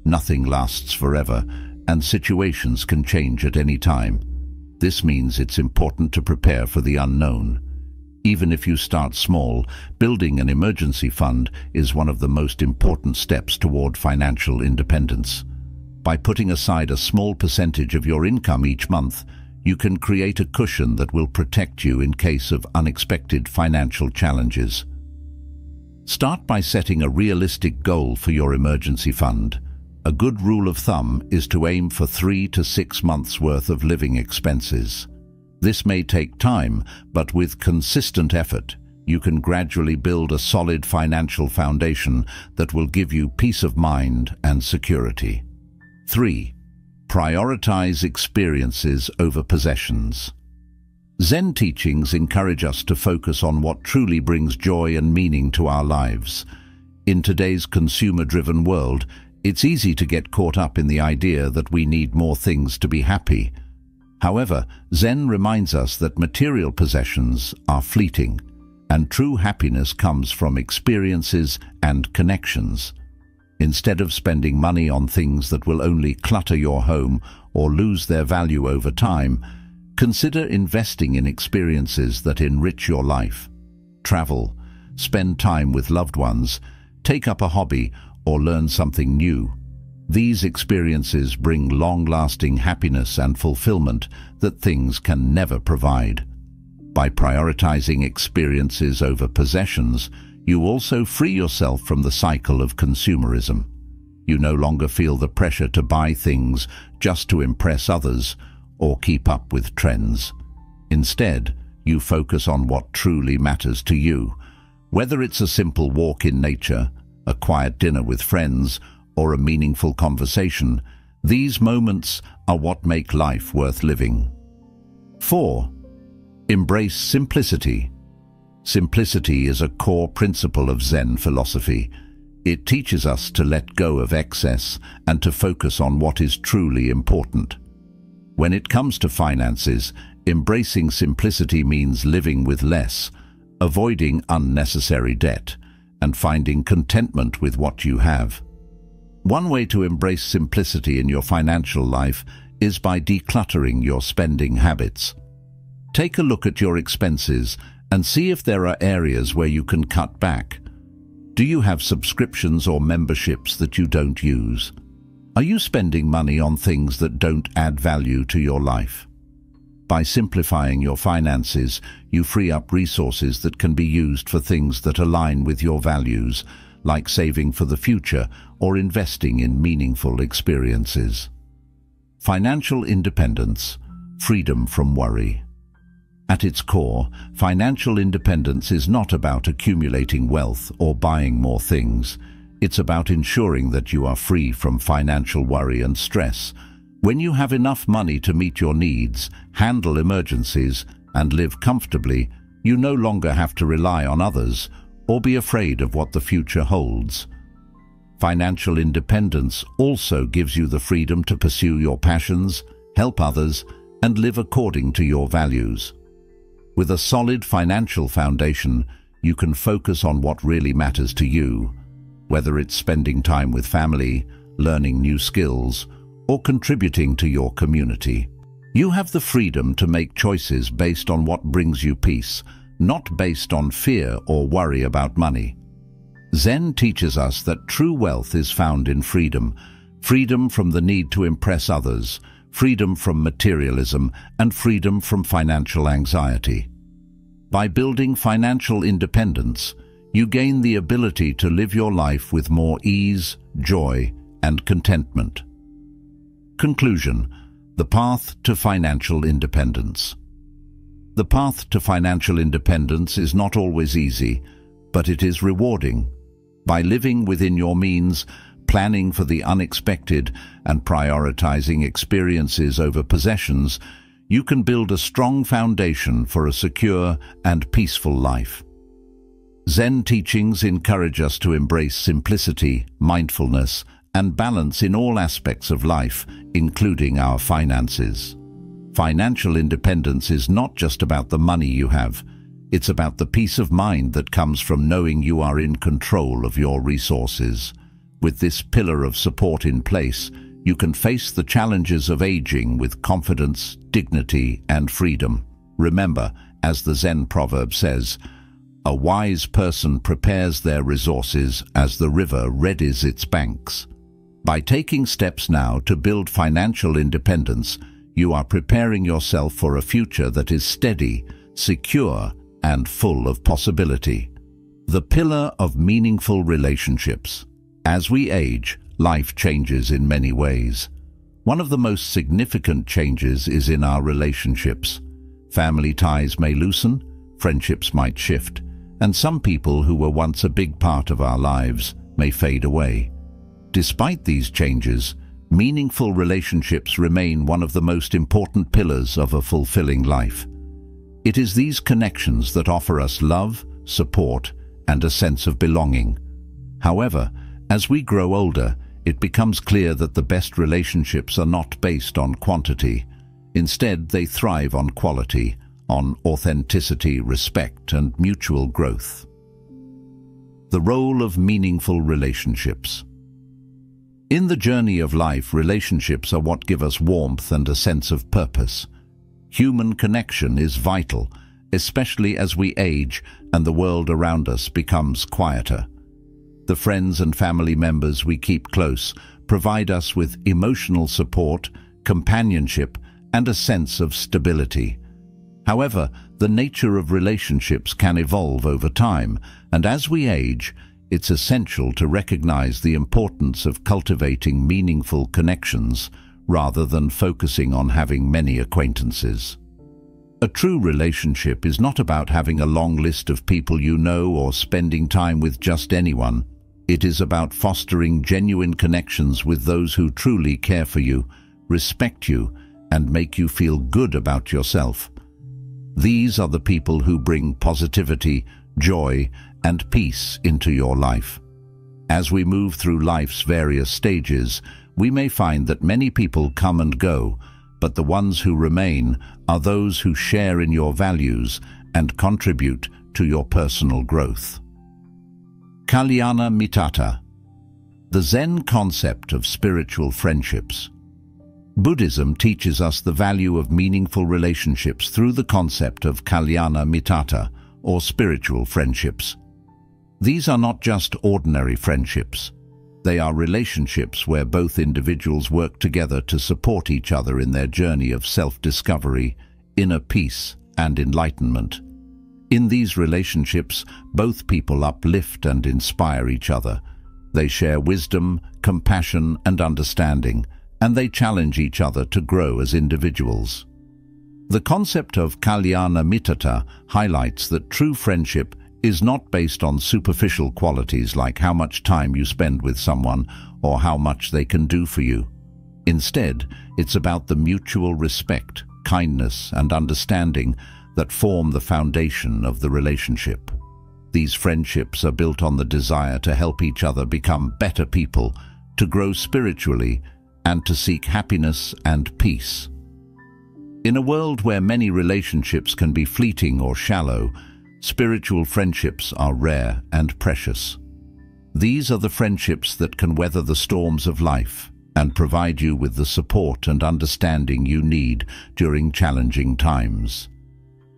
Nothing lasts forever, and situations can change at any time. This means it's important to prepare for the unknown. Even if you start small, building an emergency fund is one of the most important steps toward financial independence. By putting aside a small percentage of your income each month, you can create a cushion that will protect you in case of unexpected financial challenges. Start by setting a realistic goal for your emergency fund. A good rule of thumb is to aim for 3 to 6 months' worth of living expenses. This may take time, but with consistent effort, you can gradually build a solid financial foundation that will give you peace of mind and security. 3. Prioritize experiences over possessions. Zen teachings encourage us to focus on what truly brings joy and meaning to our lives. In today's consumer-driven world, it's easy to get caught up in the idea that we need more things to be happy. However, Zen reminds us that material possessions are fleeting, and true happiness comes from experiences and connections. Instead of spending money on things that will only clutter your home or lose their value over time, consider investing in experiences that enrich your life. Travel, spend time with loved ones, take up a hobby, or learn something new. These experiences bring long-lasting happiness and fulfillment that things can never provide. By prioritizing experiences over possessions, you also free yourself from the cycle of consumerism. You no longer feel the pressure to buy things just to impress others or keep up with trends. Instead, you focus on what truly matters to you. Whether it's a simple walk in nature, a quiet dinner with friends, or a meaningful conversation, these moments are what make life worth living. 4. Embrace simplicity. Simplicity is a core principle of Zen philosophy. It teaches us to let go of excess and to focus on what is truly important. When it comes to finances, embracing simplicity means living with less, avoiding unnecessary debt, and finding contentment with what you have. One way to embrace simplicity in your financial life is by decluttering your spending habits. Take a look at your expenses and see if there are areas where you can cut back. Do you have subscriptions or memberships that you don't use? Are you spending money on things that don't add value to your life? By simplifying your finances, you free up resources that can be used for things that align with your values, like saving for the future or investing in meaningful experiences. Financial independence, freedom from worry. At its core, financial independence is not about accumulating wealth or buying more things. It's about ensuring that you are free from financial worry and stress. When you have enough money to meet your needs, handle emergencies, and live comfortably, you no longer have to rely on others or be afraid of what the future holds. Financial independence also gives you the freedom to pursue your passions, help others, and live according to your values. With a solid financial foundation, you can focus on what really matters to you, whether it's spending time with family, learning new skills, or contributing to your community. You have the freedom to make choices based on what brings you peace, not based on fear or worry about money. Zen teaches us that true wealth is found in freedom, freedom from the need to impress others, freedom from materialism, and freedom from financial anxiety. By building financial independence, you gain the ability to live your life with more ease, joy, and contentment. Conclusion: the path to financial independence. The path to financial independence is not always easy, but it is rewarding. By living within your means, planning for the unexpected, and prioritizing experiences over possessions, you can build a strong foundation for a secure and peaceful life. Zen teachings encourage us to embrace simplicity, mindfulness, and balance in all aspects of life, including our finances. Financial independence is not just about the money you have. It's about the peace of mind that comes from knowing you are in control of your resources. With this pillar of support in place, you can face the challenges of aging with confidence, dignity, and freedom. Remember, as the Zen proverb says, "A wise person prepares their resources as the river readies its banks." By taking steps now to build financial independence, you are preparing yourself for a future that is steady, secure, and full of possibility. The pillar of meaningful relationships. As we age, life changes in many ways. One of the most significant changes is in our relationships. Family ties may loosen, friendships might shift, and some people who were once a big part of our lives may fade away. Despite these changes, meaningful relationships remain one of the most important pillars of a fulfilling life. It is these connections that offer us love, support, and a sense of belonging. However, as we grow older, it becomes clear that the best relationships are not based on quantity. Instead, they thrive on quality, on authenticity, respect, and mutual growth. The role of meaningful relationships. In the journey of life, relationships are what give us warmth and a sense of purpose. Human connection is vital, especially as we age and the world around us becomes quieter. The friends and family members we keep close provide us with emotional support, companionship, and a sense of stability. However, the nature of relationships can evolve over time, and as we age, it's essential to recognize the importance of cultivating meaningful connections rather than focusing on having many acquaintances. A true relationship is not about having a long list of people you know or spending time with just anyone. It is about fostering genuine connections with those who truly care for you, respect you, and make you feel good about yourself. These are the people who bring positivity, joy, and peace into your life. As we move through life's various stages, we may find that many people come and go, but the ones who remain are those who share in your values and contribute to your personal growth. Kalyana Mittata, the Zen concept of spiritual friendships. Buddhism teaches us the value of meaningful relationships through the concept of Kalyana Mittata, or spiritual friendships. These are not just ordinary friendships. They are relationships where both individuals work together to support each other in their journey of self-discovery, inner peace, and enlightenment. In these relationships, both people uplift and inspire each other. They share wisdom, compassion, and understanding, and they challenge each other to grow as individuals. The concept of Kalyana Mittata highlights that true friendship is not based on superficial qualities like how much time you spend with someone or how much they can do for you. Instead, it's about the mutual respect, kindness, and understanding that form the foundation of the relationship. These friendships are built on the desire to help each other become better people, to grow spiritually, and to seek happiness and peace. In a world where many relationships can be fleeting or shallow, spiritual friendships are rare and precious. These are the friendships that can weather the storms of life and provide you with the support and understanding you need during challenging times.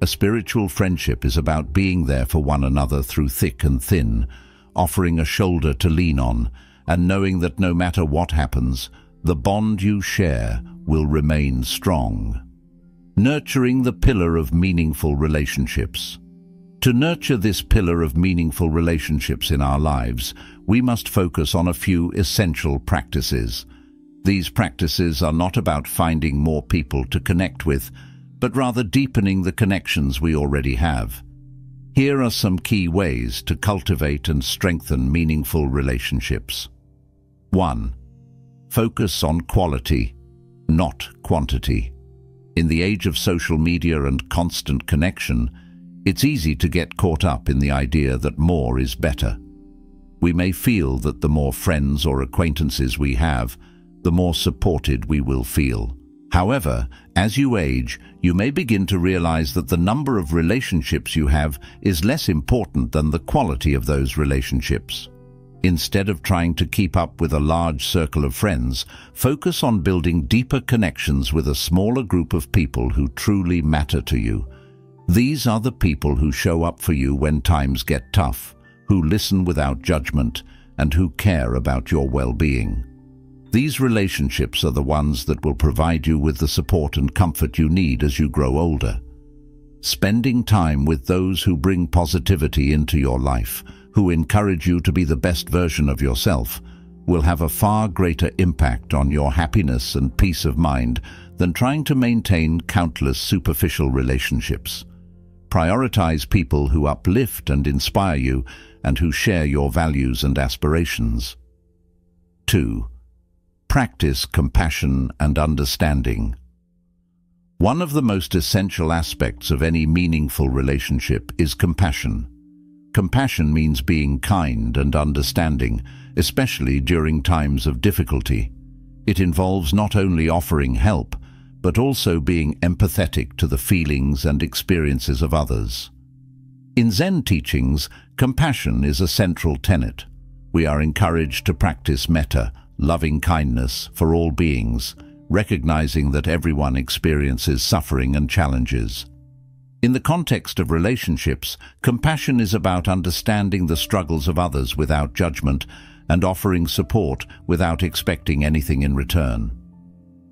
A spiritual friendship is about being there for one another through thick and thin, offering a shoulder to lean on, and knowing that no matter what happens, the bond you share will remain strong. Nurturing the pillar of meaningful relationships. To nurture this pillar of meaningful relationships in our lives, we must focus on a few essential practices. These practices are not about finding more people to connect with, but rather deepening the connections we already have. Here are some key ways to cultivate and strengthen meaningful relationships. 1. Focus on quality, not quantity. In the age of social media and constant connection, it's easy to get caught up in the idea that more is better. We may feel that the more friends or acquaintances we have, the more supported we will feel. However, as you age, you may begin to realize that the number of relationships you have is less important than the quality of those relationships. Instead of trying to keep up with a large circle of friends, focus on building deeper connections with a smaller group of people who truly matter to you. These are the people who show up for you when times get tough, who listen without judgment, and who care about your well-being. These relationships are the ones that will provide you with the support and comfort you need as you grow older. Spending time with those who bring positivity into your life, who encourage you to be the best version of yourself, will have a far greater impact on your happiness and peace of mind than trying to maintain countless superficial relationships. Prioritize people who uplift and inspire you and who share your values and aspirations. 2. Practice compassion and understanding. One of the most essential aspects of any meaningful relationship is compassion. Compassion means being kind and understanding, especially during times of difficulty. It involves not only offering help, but also being empathetic to the feelings and experiences of others. In Zen teachings, compassion is a central tenet. We are encouraged to practice metta, loving kindness, for all beings, recognizing that everyone experiences suffering and challenges. In the context of relationships, compassion is about understanding the struggles of others without judgment and offering support without expecting anything in return.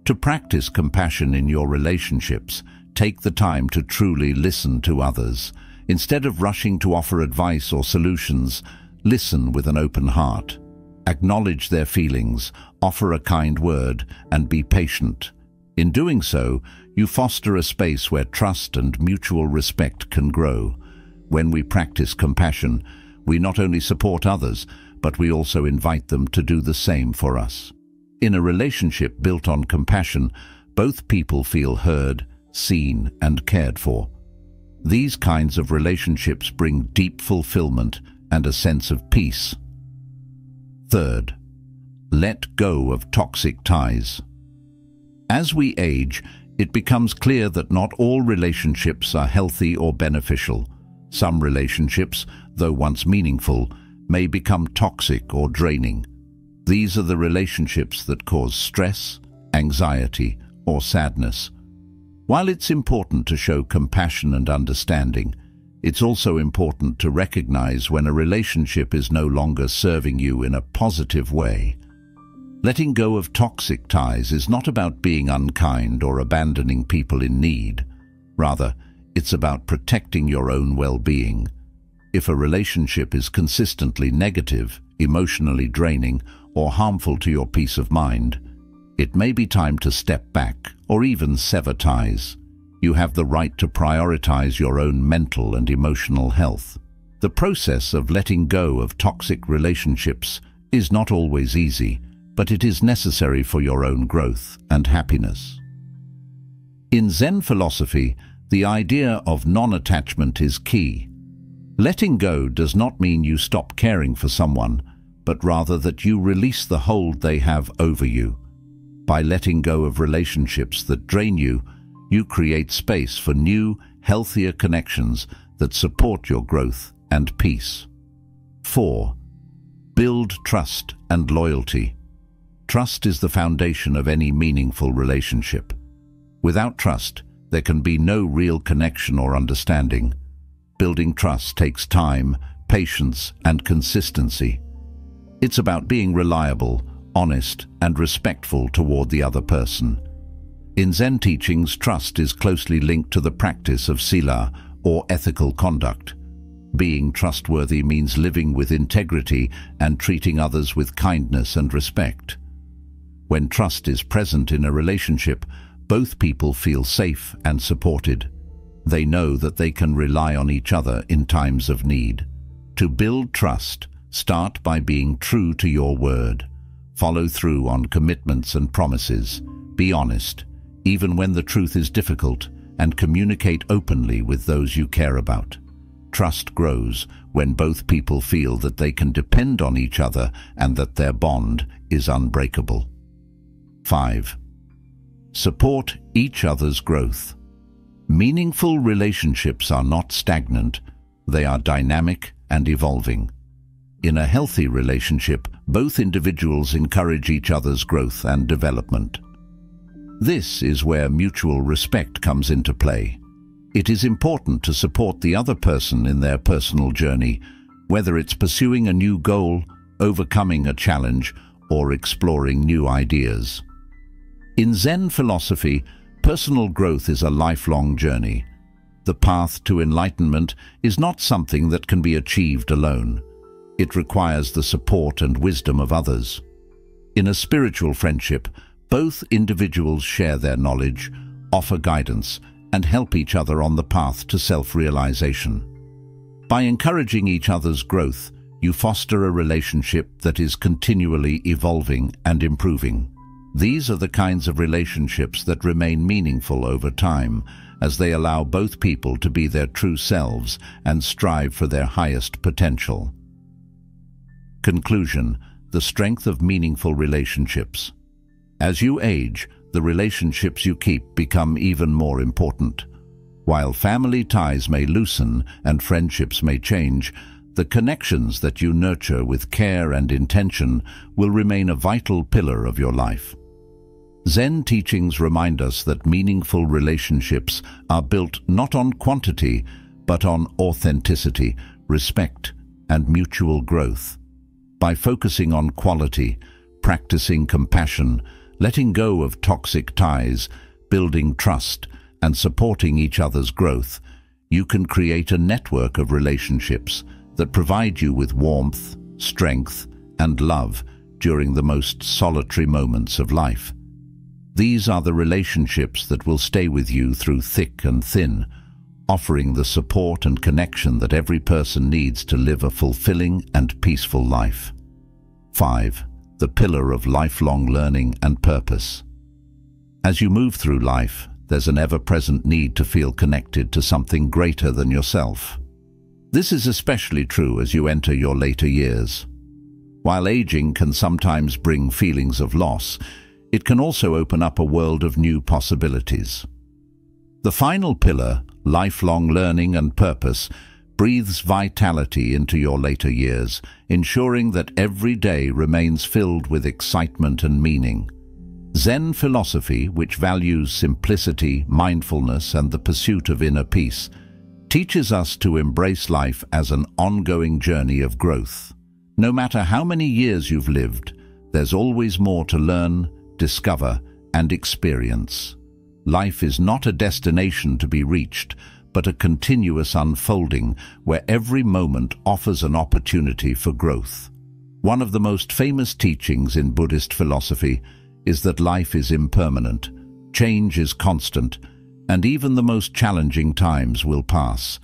To practice compassion in your relationships, take the time to truly listen to others. Instead of rushing to offer advice or solutions, listen with an open heart. Acknowledge their feelings, offer a kind word, and be patient. In doing so, you foster a space where trust and mutual respect can grow. When we practice compassion, we not only support others, but we also invite them to do the same for us. In a relationship built on compassion, both people feel heard, seen, and cared for. These kinds of relationships bring deep fulfillment and a sense of peace. Third, let go of toxic ties. As we age, it becomes clear that not all relationships are healthy or beneficial. Some relationships, though once meaningful, may become toxic or draining. These are the relationships that cause stress, anxiety, or sadness. While it's important to show compassion and understanding, it's also important to recognize when a relationship is no longer serving you in a positive way. Letting go of toxic ties is not about being unkind or abandoning people in need. Rather, it's about protecting your own well-being. If a relationship is consistently negative, emotionally draining, or harmful to your peace of mind, it may be time to step back or even sever ties. You have the right to prioritize your own mental and emotional health. The process of letting go of toxic relationships is not always easy, but it is necessary for your own growth and happiness. In Zen philosophy, the idea of non-attachment is key. Letting go does not mean you stop caring for someone, but rather that you release the hold they have over you. By letting go of relationships that drain you, you create space for new, healthier connections that support your growth and peace. 4. Build trust and loyalty. Trust is the foundation of any meaningful relationship. Without trust, there can be no real connection or understanding. Building trust takes time, patience, and consistency. It's about being reliable, honest, and respectful toward the other person. In Zen teachings, trust is closely linked to the practice of sila, or ethical conduct. Being trustworthy means living with integrity and treating others with kindness and respect. When trust is present in a relationship, both people feel safe and supported. They know that they can rely on each other in times of need. To build trust, start by being true to your word. Follow through on commitments and promises. Be honest, even when the truth is difficult, and communicate openly with those you care about. Trust grows when both people feel that they can depend on each other and that their bond is unbreakable. 5. Support each other's growth. Meaningful relationships are not stagnant, they are dynamic and evolving. In a healthy relationship, both individuals encourage each other's growth and development. This is where mutual respect comes into play. It is important to support the other person in their personal journey, whether it's pursuing a new goal, overcoming a challenge, or exploring new ideas. In Zen philosophy, personal growth is a lifelong journey. The path to enlightenment is not something that can be achieved alone. It requires the support and wisdom of others. In a spiritual friendship, both individuals share their knowledge, offer guidance, and help each other on the path to self-realization. By encouraging each other's growth, you foster a relationship that is continually evolving and improving. These are the kinds of relationships that remain meaningful over time, as they allow both people to be their true selves and strive for their highest potential. Conclusion: the strength of meaningful relationships. As you age, the relationships you keep become even more important. While family ties may loosen and friendships may change, the connections that you nurture with care and intention will remain a vital pillar of your life. Zen teachings remind us that meaningful relationships are built not on quantity, but on authenticity, respect, and mutual growth. By focusing on quality, practicing compassion, letting go of toxic ties, building trust, and supporting each other's growth, you can create a network of relationships that provide you with warmth, strength, and love during the most solitary moments of life. These are the relationships that will stay with you through thick and thin, offering the support and connection that every person needs to live a fulfilling and peaceful life. 5. The pillar of lifelong learning and purpose. As you move through life, there's an ever-present need to feel connected to something greater than yourself. This is especially true as you enter your later years. While aging can sometimes bring feelings of loss, it can also open up a world of new possibilities. The final pillar, lifelong learning and purpose, breathes vitality into your later years, ensuring that every day remains filled with excitement and meaning. Zen philosophy, which values simplicity, mindfulness, and the pursuit of inner peace, teaches us to embrace life as an ongoing journey of growth. No matter how many years you've lived, there's always more to learn, discover, and experience. Life is not a destination to be reached, but a continuous unfolding where every moment offers an opportunity for growth. One of the most famous teachings in Buddhist philosophy is that life is impermanent, change is constant, and even the most challenging times will pass.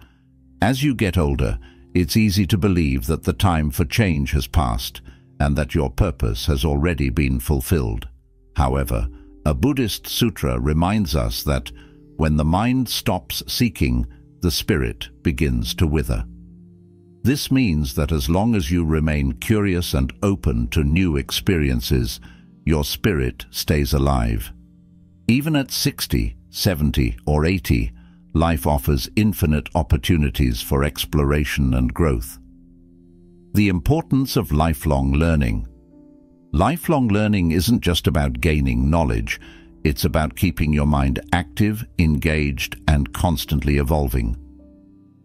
As you get older, it's easy to believe that the time for change has passed and that your purpose has already been fulfilled. However, a Buddhist sutra reminds us that when the mind stops seeking, the spirit begins to wither. This means that as long as you remain curious and open to new experiences, your spirit stays alive. Even at 60, 70, or 80, life offers infinite opportunities for exploration and growth. The importance of lifelong learning. Lifelong learning isn't just about gaining knowledge, it's about keeping your mind active, engaged, and constantly evolving.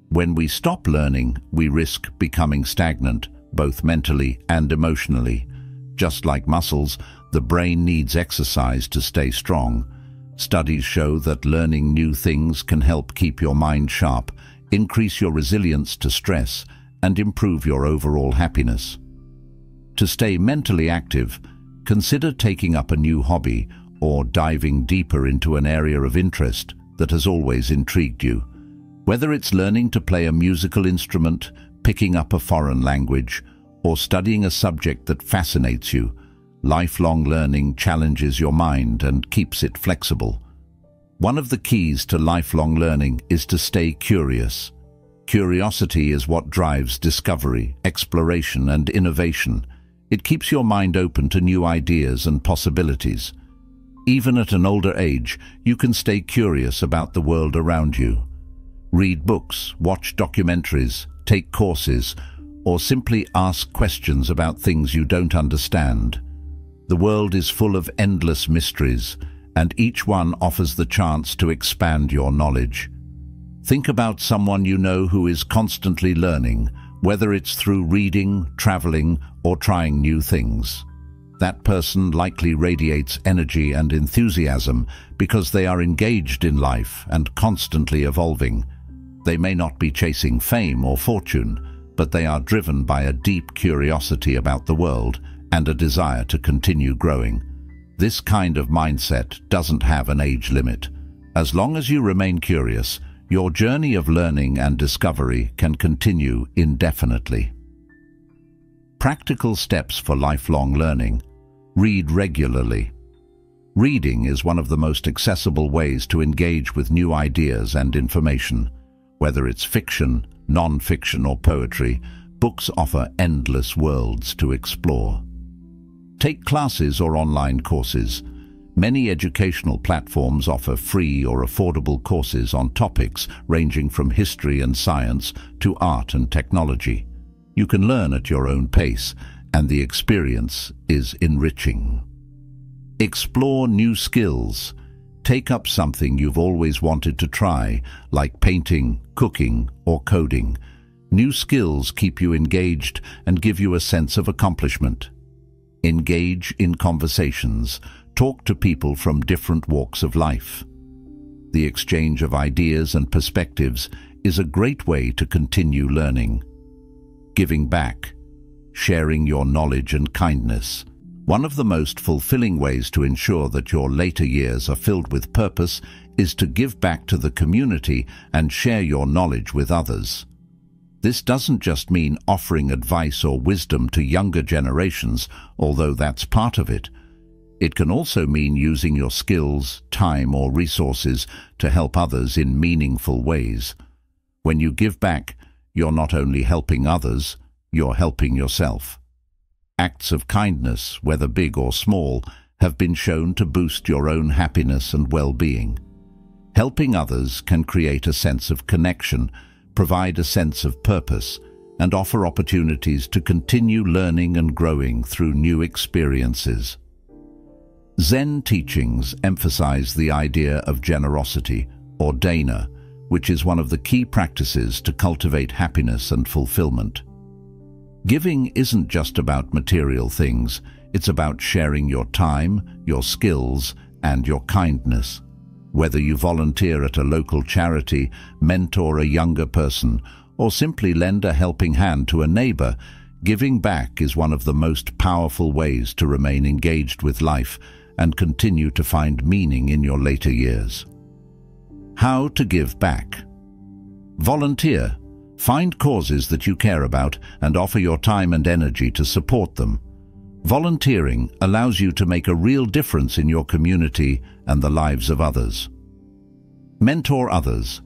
When we stop learning, we risk becoming stagnant, both mentally and emotionally. Just like muscles, the brain needs exercise to stay strong. Studies show that learning new things can help keep your mind sharp, increase your resilience to stress, and improve your overall happiness. To stay mentally active, consider taking up a new hobby or diving deeper into an area of interest that has always intrigued you. Whether it's learning to play a musical instrument, picking up a foreign language, or studying a subject that fascinates you, lifelong learning challenges your mind and keeps it flexible. One of the keys to lifelong learning is to stay curious. Curiosity is what drives discovery, exploration, and innovation. It keeps your mind open to new ideas and possibilities. Even at an older age, you can stay curious about the world around you. Read books, watch documentaries, take courses, or simply ask questions about things you don't understand. The world is full of endless mysteries, and each one offers the chance to expand your knowledge. Think about someone you know who is constantly learning, whether it's through reading, traveling, or trying new things. That person likely radiates energy and enthusiasm because they are engaged in life and constantly evolving. They may not be chasing fame or fortune, but they are driven by a deep curiosity about the world and a desire to continue growing. This kind of mindset doesn't have an age limit. As long as you remain curious, your journey of learning and discovery can continue indefinitely. Practical steps for lifelong learning. Read regularly. Reading is one of the most accessible ways to engage with new ideas and information. Whether it's fiction, non-fiction or poetry, books offer endless worlds to explore. Take classes or online courses. Many educational platforms offer free or affordable courses on topics ranging from history and science to art and technology. You can learn at your own pace, and the experience is enriching. Explore new skills. Take up something you've always wanted to try, like painting, cooking, or coding. New skills keep you engaged and give you a sense of accomplishment. Engage in conversations. Talk to people from different walks of life. The exchange of ideas and perspectives is a great way to continue learning. Giving back. Sharing your knowledge and kindness. One of the most fulfilling ways to ensure that your later years are filled with purpose is to give back to the community and share your knowledge with others. This doesn't just mean offering advice or wisdom to younger generations, although that's part of it. It can also mean using your skills, time or resources to help others in meaningful ways. When you give back, you're not only helping others, you're helping yourself. Acts of kindness, whether big or small, have been shown to boost your own happiness and well-being. Helping others can create a sense of connection, provide a sense of purpose, and offer opportunities to continue learning and growing through new experiences. Zen teachings emphasize the idea of generosity, or dana, which is one of the key practices to cultivate happiness and fulfillment. Giving isn't just about material things, it's about sharing your time, your skills, and your kindness. Whether you volunteer at a local charity, mentor a younger person, or simply lend a helping hand to a neighbor, giving back is one of the most powerful ways to remain engaged with life and continue to find meaning in your later years. How to give back. Volunteer. Find causes that you care about and offer your time and energy to support them. Volunteering allows you to make a real difference in your community and the lives of others. Mentor others.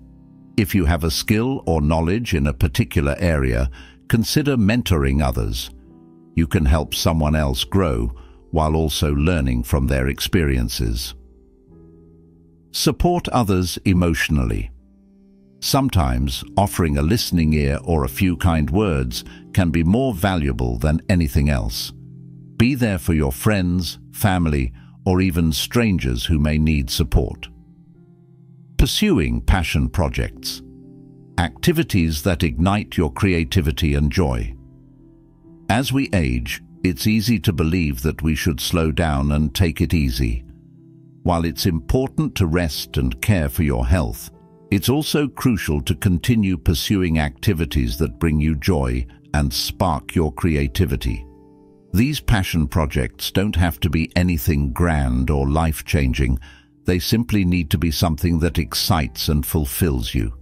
If you have a skill or knowledge in a particular area, consider mentoring others. You can help someone else grow while also learning from their experiences. Support others emotionally. Sometimes offering a listening ear or a few kind words can be more valuable than anything else. Be there for your friends, family, or even strangers who may need support. Pursuing passion projects. Activities that ignite your creativity and joy. As we age, it's easy to believe that we should slow down and take it easy. While it's important to rest and care for your health, it's also crucial to continue pursuing activities that bring you joy and spark your creativity. These passion projects don't have to be anything grand or life-changing. They simply need to be something that excites and fulfills you.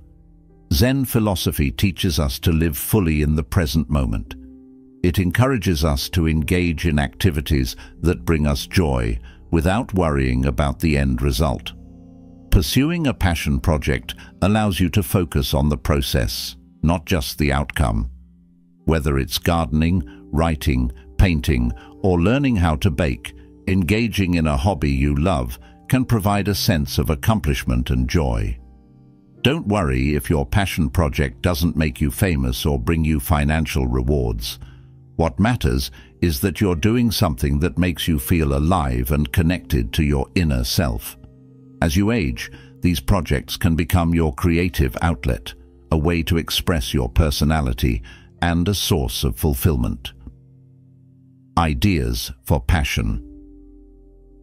Zen philosophy teaches us to live fully in the present moment. It encourages us to engage in activities that bring us joy without worrying about the end result. Pursuing a passion project allows you to focus on the process, not just the outcome. Whether it's gardening, writing, painting, or learning how to bake, engaging in a hobby you love can provide a sense of accomplishment and joy. Don't worry if your passion project doesn't make you famous or bring you financial rewards. What matters is that you're doing something that makes you feel alive and connected to your inner self. As you age, these projects can become your creative outlet, a way to express your personality, and a source of fulfillment. Ideas for passion.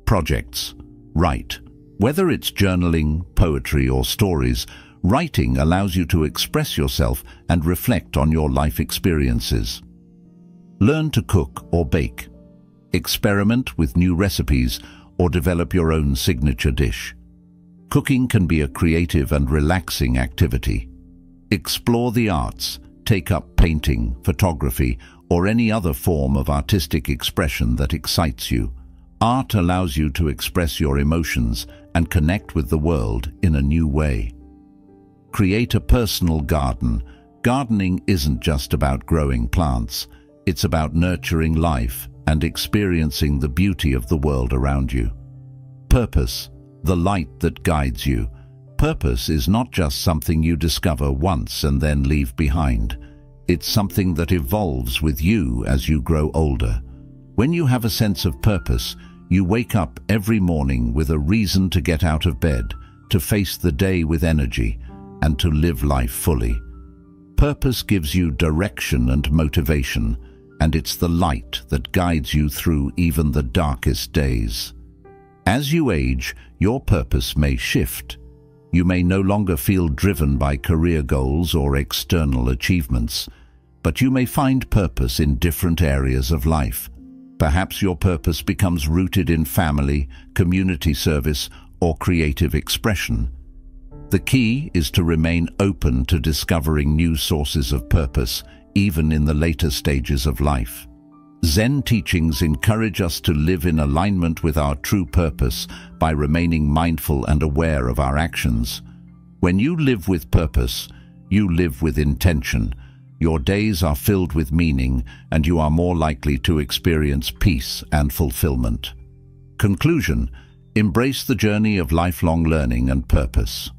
Projects. Write. Whether it's journaling, poetry, or stories, writing allows you to express yourself and reflect on your life experiences. Learn to cook or bake. Experiment with new recipes or develop your own signature dish. Cooking can be a creative and relaxing activity. Explore the arts. Take up painting, photography, or any other form of artistic expression that excites you. Art allows you to express your emotions and connect with the world in a new way. Create a personal garden. Gardening isn't just about growing plants. It's about nurturing life and experiencing the beauty of the world around you. Purpose, the light that guides you. Purpose is not just something you discover once and then leave behind. It's something that evolves with you as you grow older. When you have a sense of purpose, you wake up every morning with a reason to get out of bed, to face the day with energy, and to live life fully. Purpose gives you direction and motivation, and it's the light that guides you through even the darkest days. As you age, your purpose may shift. You may no longer feel driven by career goals or external achievements, but you may find purpose in different areas of life. Perhaps your purpose becomes rooted in family, community service, or creative expression. The key is to remain open to discovering new sources of purpose, even in the later stages of life. Zen teachings encourage us to live in alignment with our true purpose by remaining mindful and aware of our actions. When you live with purpose, you live with intention. Your days are filled with meaning, and you are more likely to experience peace and fulfillment. Conclusion: embrace the journey of lifelong learning and purpose.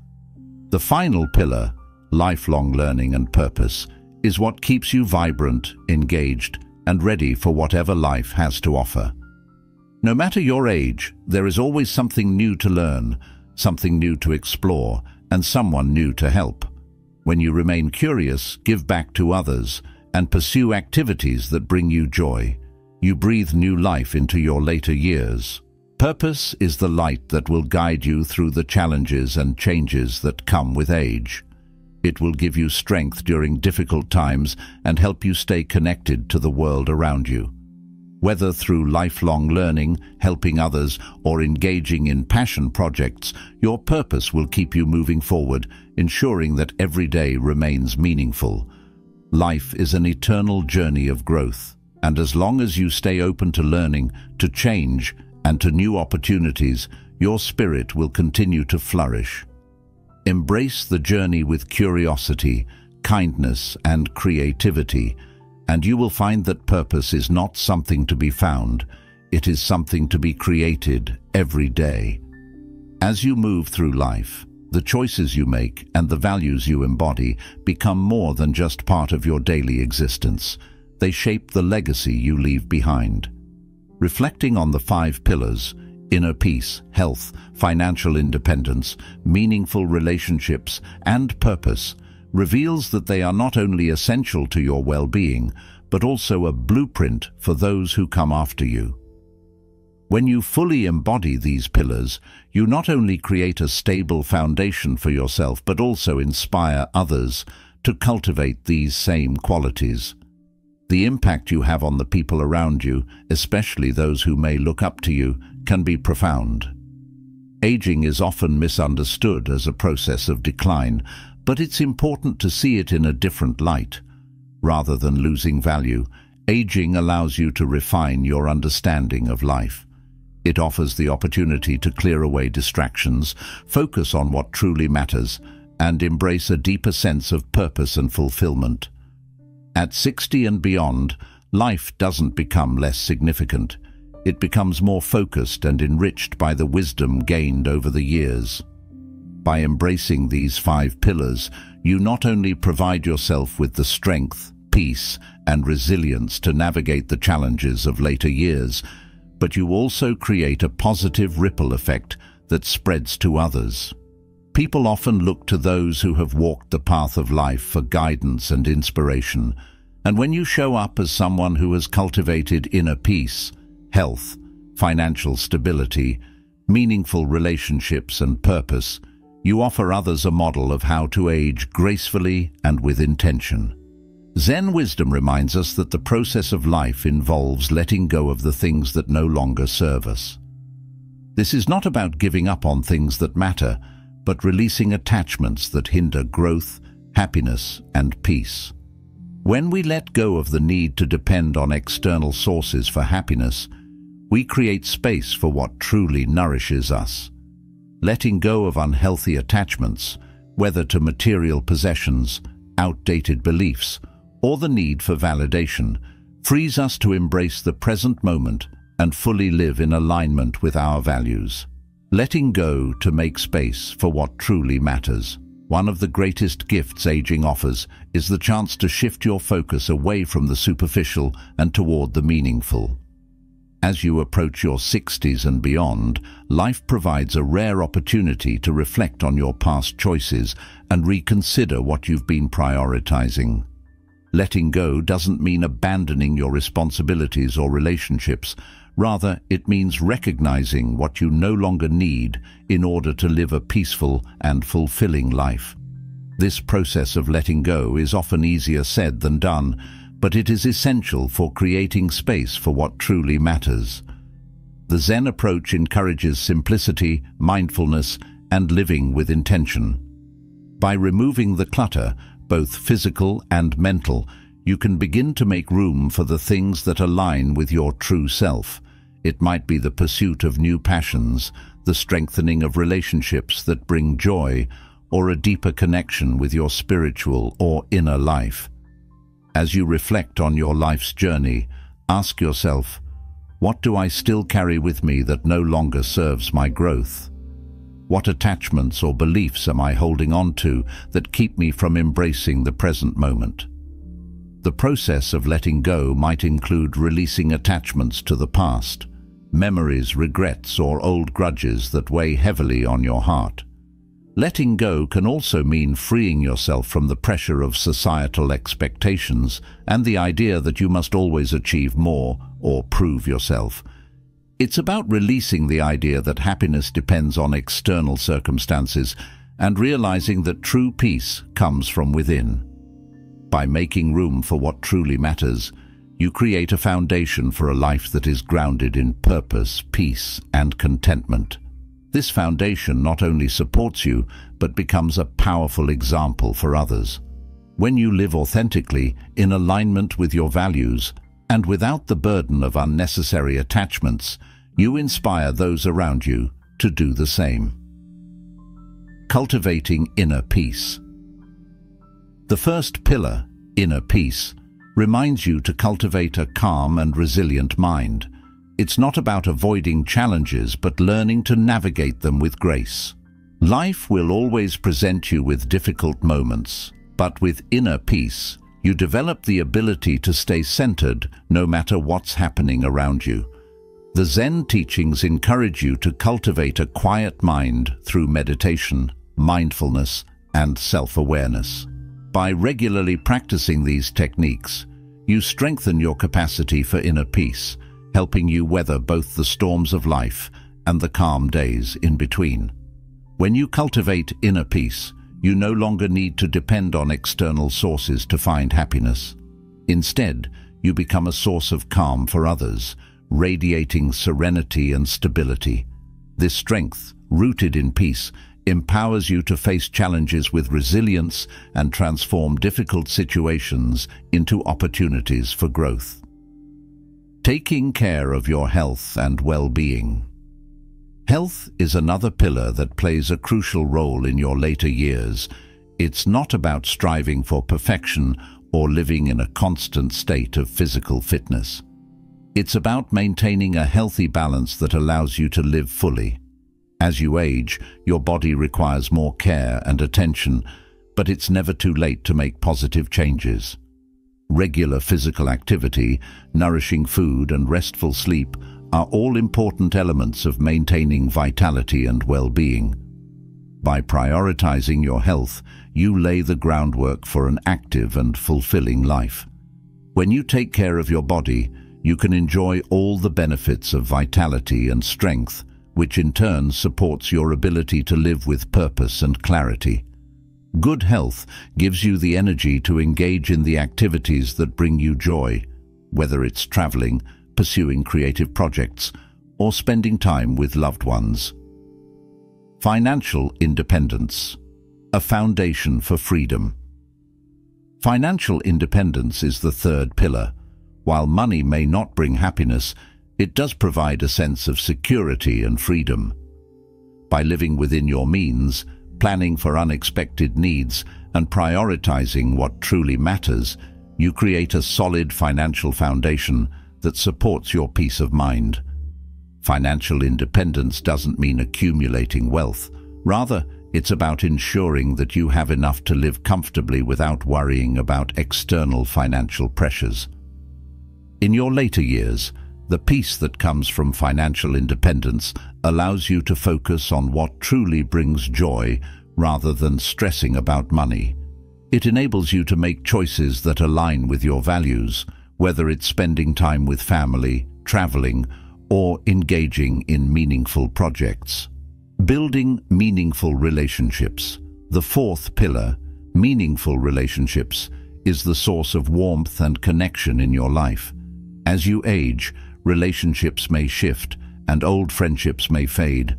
The final pillar, lifelong learning and purpose, is what keeps you vibrant, engaged, and ready for whatever life has to offer. No matter your age, there is always something new to learn, something new to explore, and someone new to help. When you remain curious, give back to others, and pursue activities that bring you joy, you breathe new life into your later years. Purpose is the light that will guide you through the challenges and changes that come with age. It will give you strength during difficult times and help you stay connected to the world around you. Whether through lifelong learning, helping others, or engaging in passion projects, your purpose will keep you moving forward, ensuring that every day remains meaningful. Life is an eternal journey of growth, and as long as you stay open to learning, to change, and to new opportunities, your spirit will continue to flourish. Embrace the journey with curiosity, kindness, and creativity, and you will find that purpose is not something to be found, it is something to be created every day. As you move through life, the choices you make and the values you embody become more than just part of your daily existence. They shape the legacy you leave behind. Reflecting on the 5 pillars, inner peace, health, financial independence, meaningful relationships, and purpose, reveals that they are not only essential to your well-being, but also a blueprint for those who come after you. When you fully embody these pillars, you not only create a stable foundation for yourself, but also inspire others to cultivate these same qualities. The impact you have on the people around you, especially those who may look up to you, can be profound. Aging is often misunderstood as a process of decline, but it's important to see it in a different light. Rather than losing value, aging allows you to refine your understanding of life. It offers the opportunity to clear away distractions, focus on what truly matters, and embrace a deeper sense of purpose and fulfillment. At 60 and beyond, life doesn't become less significant. It becomes more focused and enriched by the wisdom gained over the years. By embracing these 5 pillars, you not only provide yourself with the strength, peace, and resilience to navigate the challenges of later years, but you also create a positive ripple effect that spreads to others. People often look to those who have walked the path of life for guidance and inspiration, and when you show up as someone who has cultivated inner peace, health, financial stability, meaningful relationships, and purpose, you offer others a model of how to age gracefully and with intention. Zen wisdom reminds us that the process of life involves letting go of the things that no longer serve us. This is not about giving up on things that matter, but releasing attachments that hinder growth, happiness, and peace. When we let go of the need to depend on external sources for happiness, we create space for what truly nourishes us. Letting go of unhealthy attachments, whether to material possessions, outdated beliefs, or the need for validation, frees us to embrace the present moment and fully live in alignment with our values. Letting go to make space for what truly matters. One of the greatest gifts aging offers is the chance to shift your focus away from the superficial and toward the meaningful. As you approach your 60s and beyond, life provides a rare opportunity to reflect on your past choices and reconsider what you've been prioritizing. Letting go doesn't mean abandoning your responsibilities or relationships. Rather, it means recognizing what you no longer need in order to live a peaceful and fulfilling life. This process of letting go is often easier said than done, but it is essential for creating space for what truly matters. The Zen approach encourages simplicity, mindfulness, and living with intention. By removing the clutter, both physical and mental, you can begin to make room for the things that align with your true self. It might be the pursuit of new passions, the strengthening of relationships that bring joy, or a deeper connection with your spiritual or inner life. As you reflect on your life's journey, ask yourself, what do I still carry with me that no longer serves my growth? What attachments or beliefs am I holding on to that keep me from embracing the present moment? The process of letting go might include releasing attachments to the past, memories, regrets, or old grudges that weigh heavily on your heart. Letting go can also mean freeing yourself from the pressure of societal expectations and the idea that you must always achieve more or prove yourself. It's about releasing the idea that happiness depends on external circumstances and realizing that true peace comes from within. By making room for what truly matters, you create a foundation for a life that is grounded in purpose, peace, and contentment. This foundation not only supports you, but becomes a powerful example for others. When you live authentically, in alignment with your values, and without the burden of unnecessary attachments, you inspire those around you to do the same. Cultivating inner peace. The first pillar, inner peace, reminds you to cultivate a calm and resilient mind. It's not about avoiding challenges, but learning to navigate them with grace. Life will always present you with difficult moments, but with inner peace, you develop the ability to stay centered no matter what's happening around you. The Zen teachings encourage you to cultivate a quiet mind through meditation, mindfulness, and self-awareness. By regularly practicing these techniques, you strengthen your capacity for inner peace, helping you weather both the storms of life and the calm days in between. When you cultivate inner peace, you no longer need to depend on external sources to find happiness. Instead, you become a source of calm for others, radiating serenity and stability. This strength, rooted in peace, empowers you to face challenges with resilience and transform difficult situations into opportunities for growth. Taking care of your health and well-being. Health is another pillar that plays a crucial role in your later years. It's not about striving for perfection or living in a constant state of physical fitness. It's about maintaining a healthy balance that allows you to live fully. As you age, your body requires more care and attention, but it's never too late to make positive changes. Regular physical activity, nourishing food, and restful sleep are all important elements of maintaining vitality and well-being. By prioritizing your health, you lay the groundwork for an active and fulfilling life. When you take care of your body, you can enjoy all the benefits of vitality and strength, which in turn supports your ability to live with purpose and clarity. Good health gives you the energy to engage in the activities that bring you joy, whether it's traveling, pursuing creative projects, or spending time with loved ones. Financial independence, a foundation for freedom. Financial independence is the third pillar. While money may not bring happiness, it does provide a sense of security and freedom. By living within your means, planning for unexpected needs, and prioritizing what truly matters, you create a solid financial foundation that supports your peace of mind. Financial independence doesn't mean accumulating wealth. Rather, it's about ensuring that you have enough to live comfortably without worrying about external financial pressures. In your later years, the peace that comes from financial independence allows you to focus on what truly brings joy rather than stressing about money. It enables you to make choices that align with your values, whether it's spending time with family, traveling, or engaging in meaningful projects. Building meaningful relationships. The fourth pillar, meaningful relationships, is the source of warmth and connection in your life. As you age, relationships may shift and old friendships may fade,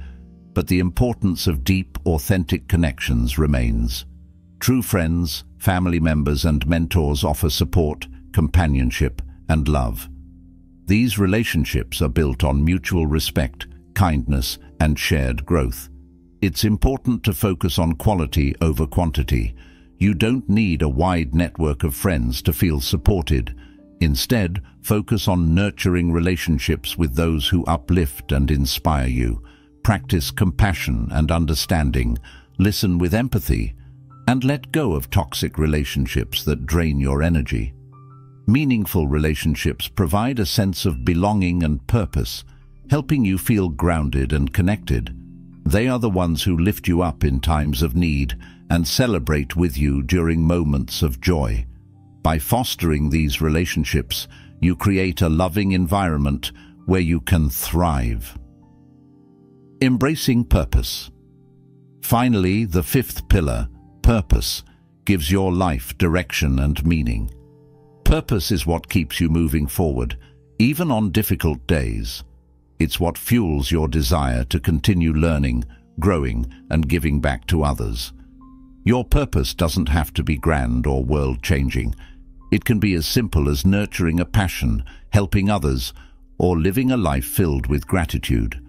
but the importance of deep, authentic connections remains. True friends, family members, and mentors offer support, companionship, and love. These relationships are built on mutual respect, kindness, and shared growth. It's important to focus on quality over quantity. You don't need a wide network of friends to feel supported. Instead, focus on nurturing relationships with those who uplift and inspire you. Practice compassion and understanding, listen with empathy, and let go of toxic relationships that drain your energy. Meaningful relationships provide a sense of belonging and purpose, helping you feel grounded and connected. They are the ones who lift you up in times of need and celebrate with you during moments of joy. By fostering these relationships, you create a loving environment where you can thrive. Embracing purpose. Finally, the fifth pillar, purpose, gives your life direction and meaning. Purpose is what keeps you moving forward, even on difficult days. It's what fuels your desire to continue learning, growing, and giving back to others. Your purpose doesn't have to be grand or world-changing. It can be as simple as nurturing a passion, helping others, or living a life filled with gratitude.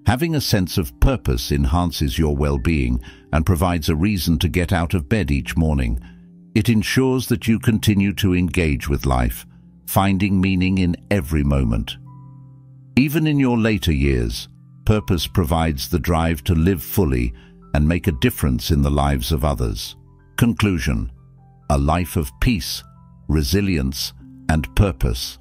Having a sense of purpose enhances your well-being and provides a reason to get out of bed each morning. It ensures that you continue to engage with life, finding meaning in every moment. Even in your later years, purpose provides the drive to live fully and make a difference in the lives of others. Conclusion: a life of peace, resilience, and purpose.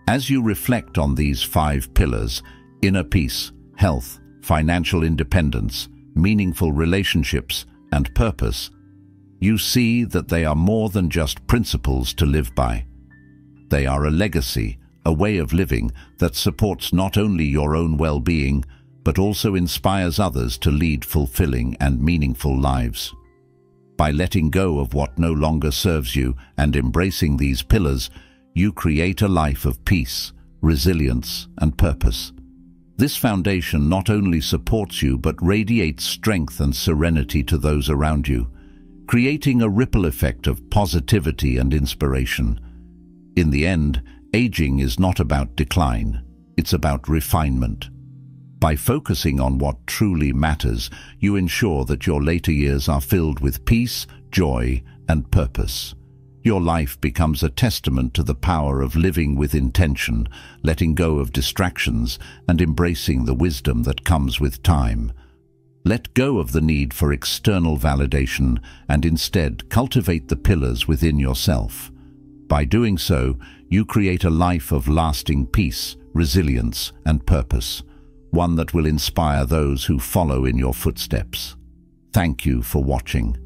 As you reflect on these 5 pillars, inner peace, health, financial independence, meaningful relationships, and purpose, you see that they are more than just principles to live by. They are a legacy, a way of living that supports not only your own well-being, but also inspires others to lead fulfilling and meaningful lives. By letting go of what no longer serves you and embracing these pillars, you create a life of peace, resilience, and purpose. This foundation not only supports you but radiates strength and serenity to those around you, creating a ripple effect of positivity and inspiration. In the end, aging is not about decline, it's about refinement. By focusing on what truly matters, you ensure that your later years are filled with peace, joy, and purpose. Your life becomes a testament to the power of living with intention, letting go of distractions, and embracing the wisdom that comes with time. Let go of the need for external validation and instead cultivate the pillars within yourself. By doing so, you create a life of lasting peace, resilience, and purpose, one that will inspire those who follow in your footsteps. Thank you for watching.